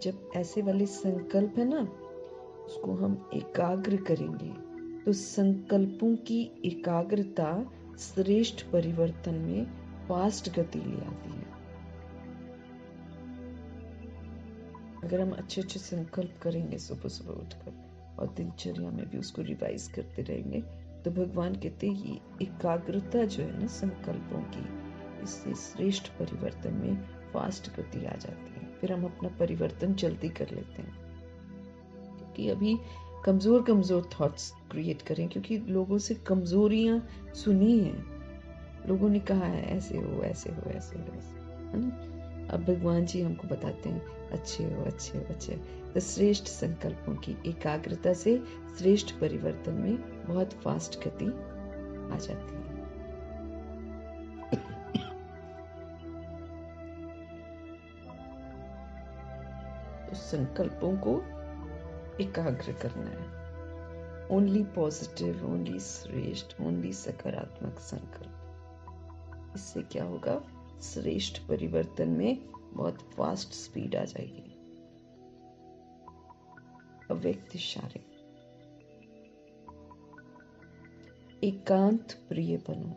जब ऐसे वाले संकल्प है ना, उसको हम एकाग्र करेंगे तो संकल्पों की एकाग्रता श्रेष्ठ परिवर्तन में फास्ट गति ले आती है। अगर हम अच्छे अच्छे संकल्प करेंगे सुबह सुबह उठकर और दिनचर्या में भी उसको रिवाइज करते रहेंगे, तो भगवान कहते हैं ये एकाग्रता जो है ना संकल्पों की, इससे श्रेष्ठ परिवर्तन में फास्ट गति आ जाती है। फिर हम अपना परिवर्तन जल्दी कर लेते हैं। क्योंकि अभी कमजोर कमजोर थॉट्स क्रिएट करें, क्योंकि लोगों से कमजोरियां सुनी हैं, लोगों ने कहा है ऐसे हो ऐसे हो ऐसे हो ऐसे, है ना। अब भगवान जी हमको बताते हैं अच्छे हो अच्छे हो अच्छे। तो श्रेष्ठ संकल्पों की एकाग्रता से श्रेष्ठ परिवर्तन में बहुत फास्ट गति आ जाती है। तो संकल्पों को एकाग्र करना है। ओनली पॉजिटिव, ओनली श्रेष्ठ, ओनली सकारात्मक संकल्प। इससे क्या होगा, श्रेष्ठ परिवर्तन में बहुत फास्ट स्पीड आ जाएगी। अव्यक्त इशारे, एकांत प्रिय बनो।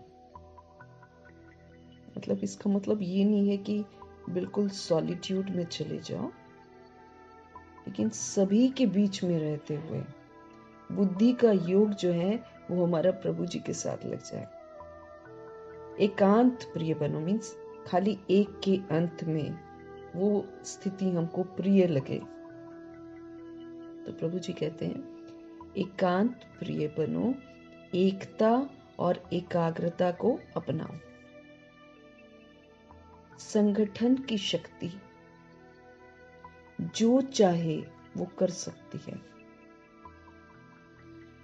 मतलब इसका मतलब ये नहीं है कि बिल्कुल सॉलिट्यूड में चले जाओ, लेकिन सभी के बीच में रहते हुए बुद्धि का योग जो है वो हमारा प्रभु जी के साथ लग जाए। एकांत प्रिय बनो मीन्स खाली एक के अंत में वो स्थिति हमको प्रिय लगे। तो प्रभु जी कहते हैं एकांत प्रिय बनो, एकता और एकाग्रता को अपनाओ। संगठन की शक्ति जो चाहे वो कर सकती है।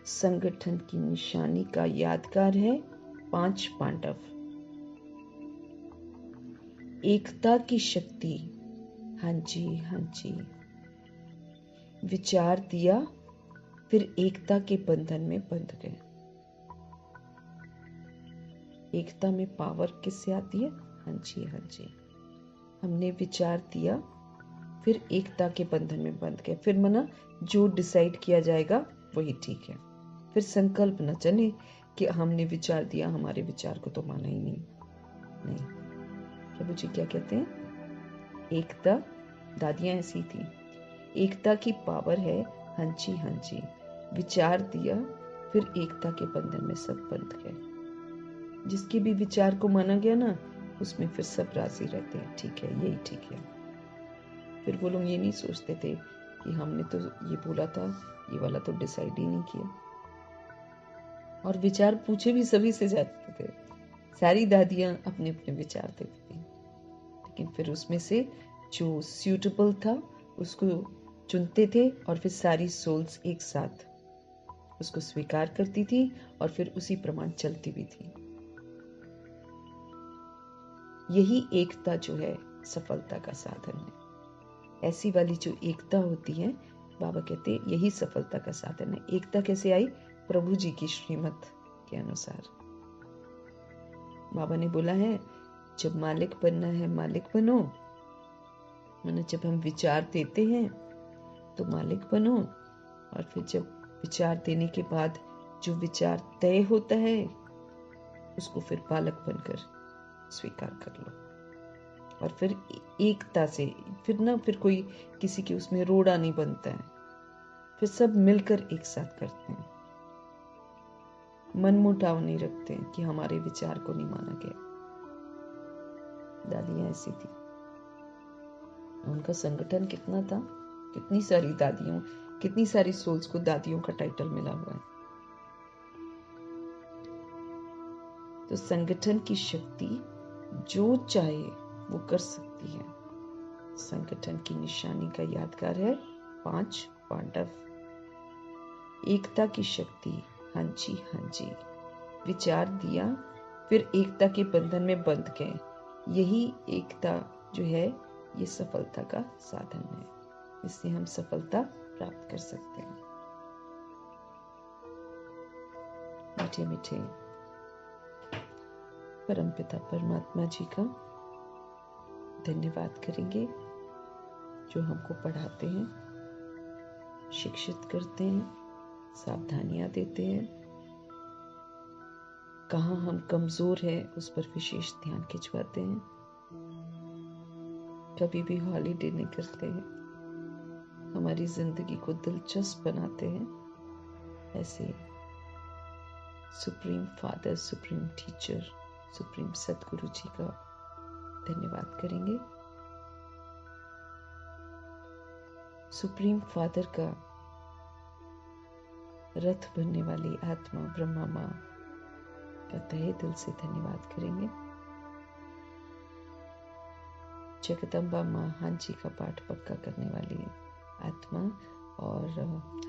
संगठन की निशानी का यादगार है 5 पांडव। एकता की शक्ति, हाँ जी हाँ जी, विचार दिया फिर एकता के बंधन में बंध गए। एकता में पावर किससे आती है? हाँ जी हाँ जी, हमने विचार दिया फिर एकता के बंधन में बंध गए। फिर मना जो डिसाइड किया जाएगा वही ठीक है। फिर संकल्प न चले कि हमने विचार दिया, हमारे विचार को तो माना ही नहीं। प्रभु जी क्या कहते हैं? एकता, दादियां ऐसी थी, एकता की पावर है, हाँ जी, विचार दिया फिर एकता के बंधन में सब बंध गए। जिसके भी विचार को माना गया ना, उसमें फिर सब राजी रहते हैं, ठीक है यही ठीक है। फिर वो लोग ये नहीं सोचते थे कि हमने तो ये बोला था, ये वाला तो डिसाइड ही नहीं किया। और विचार पूछे भी सभी से जाते थे, सारी दादियां अपने अपने विचार देती थी, लेकिन फिर उसमें से जो सूटेबल था उसको चुनते थे और फिर सारी सोल्स एक साथ उसको स्वीकार करती थी और फिर उसी प्रमाण चलती भी थी। यही एकता जो है सफलता का साधन है। ऐसी वाली जो एकता होती है, बाबा कहते हैं यही सफलता का साधन है। एकता कैसे आई? प्रभु जी की श्रीमत के अनुसार। बाबा ने बोला है जब मालिक बनना है मालिक बनो, माने जब हम विचार देते हैं तो मालिक बनो, और फिर जब विचार देने के बाद जो विचार तय होता है उसको फिर बालक बनकर स्वीकार कर लो। और फिर एकता से फिर कोई किसी के उसमें रोड़ा नहीं बनता है, फिर सब मिलकर एक साथ करते हैं, मन मुटाव नहीं रखते हैं कि हमारे विचार को नहीं माना गया। दादियां ऐसी थी, उनका संगठन कितना था, कितनी सारी दादियों, कितनी सारी सोल्स को दादियों का टाइटल मिला हुआ है। तो संगठन की शक्ति जो चाहे वो कर सकती है। संगठन की निशानी का यादगार है 5 पांडव। एकता की शक्ति, हाँ जी हाँ जी, विचार दिया फिर एकता के बंधन में बंध गए। यही एकता जो है ये सफलता का साधन है, इससे हम सफलता प्राप्त कर सकते हैं। मीठे मीठे परमपिता परमात्मा जी का धन्यवाद करेंगे जो हमको पढ़ाते हैं, शिक्षित करते हैं, सावधानियां देते हैं। कहाँ हम कमजोर हैं उस पर विशेष ध्यान खिंचवाते हैं। कभी भी हॉलीडे नहीं करते हैं, हमारी जिंदगी को दिलचस्प बनाते हैं। ऐसे supreme father, supreme teacher, supreme सतगुरु जी का धन्यवाद करेंगे। सुप्रीम फादर का रथ बनने वाली आत्मा ब्रह्मा माँ का तहे दिल से धन्यवाद करेंगे। जगदम्बा माँ हांजी का पाठ पक्का करने वाली आत्मा और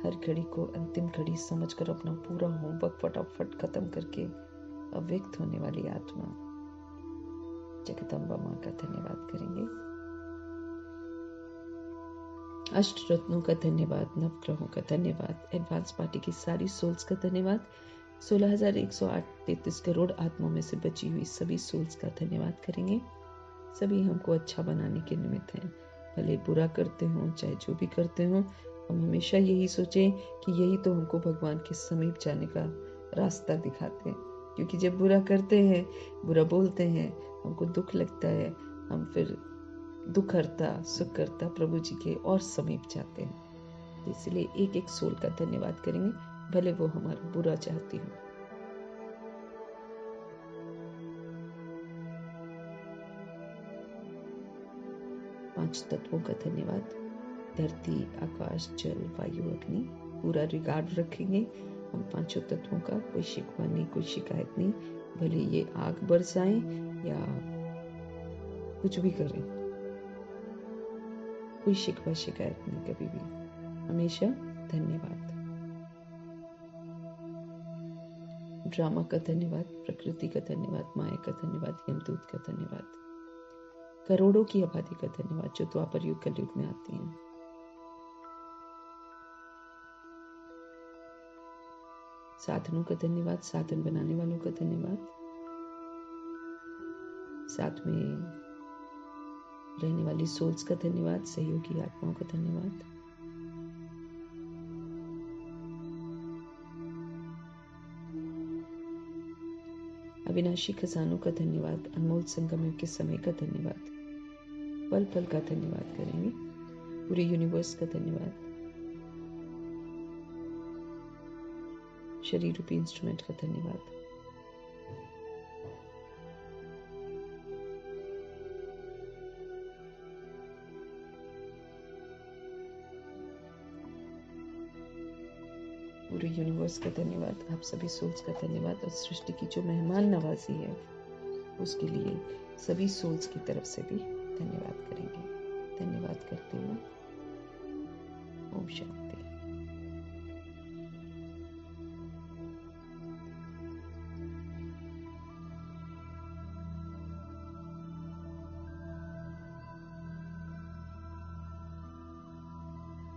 हर घड़ी को अंतिम घड़ी समझकर अपना पूरा होमवर्क फटाफट खत्म करके अव्यक्त होने वाली आत्मा जगदम्बा माँ का धन्यवाद करेंगे। अष्ट रत्नों का धन्यवाद, नवग्रहों का धन्यवाद, एडवांस पार्टी की सारी सोल्स का धन्यवाद, 16,108.33 करोड़ आत्माओं में से बची हुई सभी सोल्स का धन्यवाद करेंगे। सभी हमको अच्छा बनाने के निमित्त हैं, भले बुरा करते हो चाहे जो भी करते हो, हम हमेशा यही सोचें कि यही तो हमको भगवान के समीप जाने का रास्ता दिखाते हैं। क्योंकि जब बुरा करते हैं, बुरा बोलते हैं, हमको दुख लगता है, हम फिर दुख हरता सुख करता प्रभु जी के और समीप जाते हैं। तो इसलिए एक एक सोल का धन्यवाद करेंगे, भले वो हमारा बुरा चाहती हो। पांच तत्वों का धन्यवाद, धरती आकाश जल वायु अग्नि, पूरा रिगार्ड रखेंगे हम पांचों तत्वों का। कोई शिकवा नहीं, कोई शिकायत नहीं, भले ये आग बरसाएं या कुछ भी करें, कोई शिकवा शिकायत नहीं कभी भी, हमेशा धन्यवाद। ड्रामा का धन्यवाद, प्रकृति का धन्यवाद, माया का धन्यवाद, यमदूत का धन्यवाद, करोड़ों की आबादी का धन्यवाद जो द्वापर युग कलयुग में आती हैं। साधनों का धन्यवाद, साधन बनाने वालों का धन्यवाद, साथ में रहने वाली सोल्स का धन्यवाद, सहयोगी आत्माओं का धन्यवाद। अविनाशी खजानों का धन्यवाद, अनमोल संगमों के समय का धन्यवाद, पल पल का धन्यवाद करेंगे, पूरे यूनिवर्स का धन्यवाद, शरीर रूपी इंस्ट्रूमेंट का धन्यवाद। पूरे यूनिवर्स का धन्यवाद, आप सभी सोल्स का धन्यवाद, और सृष्टि की जो मेहमान नवाजी है उसके लिए सभी सोल्स की तरफ से भी धन्यवाद करेंगे। धन्यवाद करते हुए ओम शांति।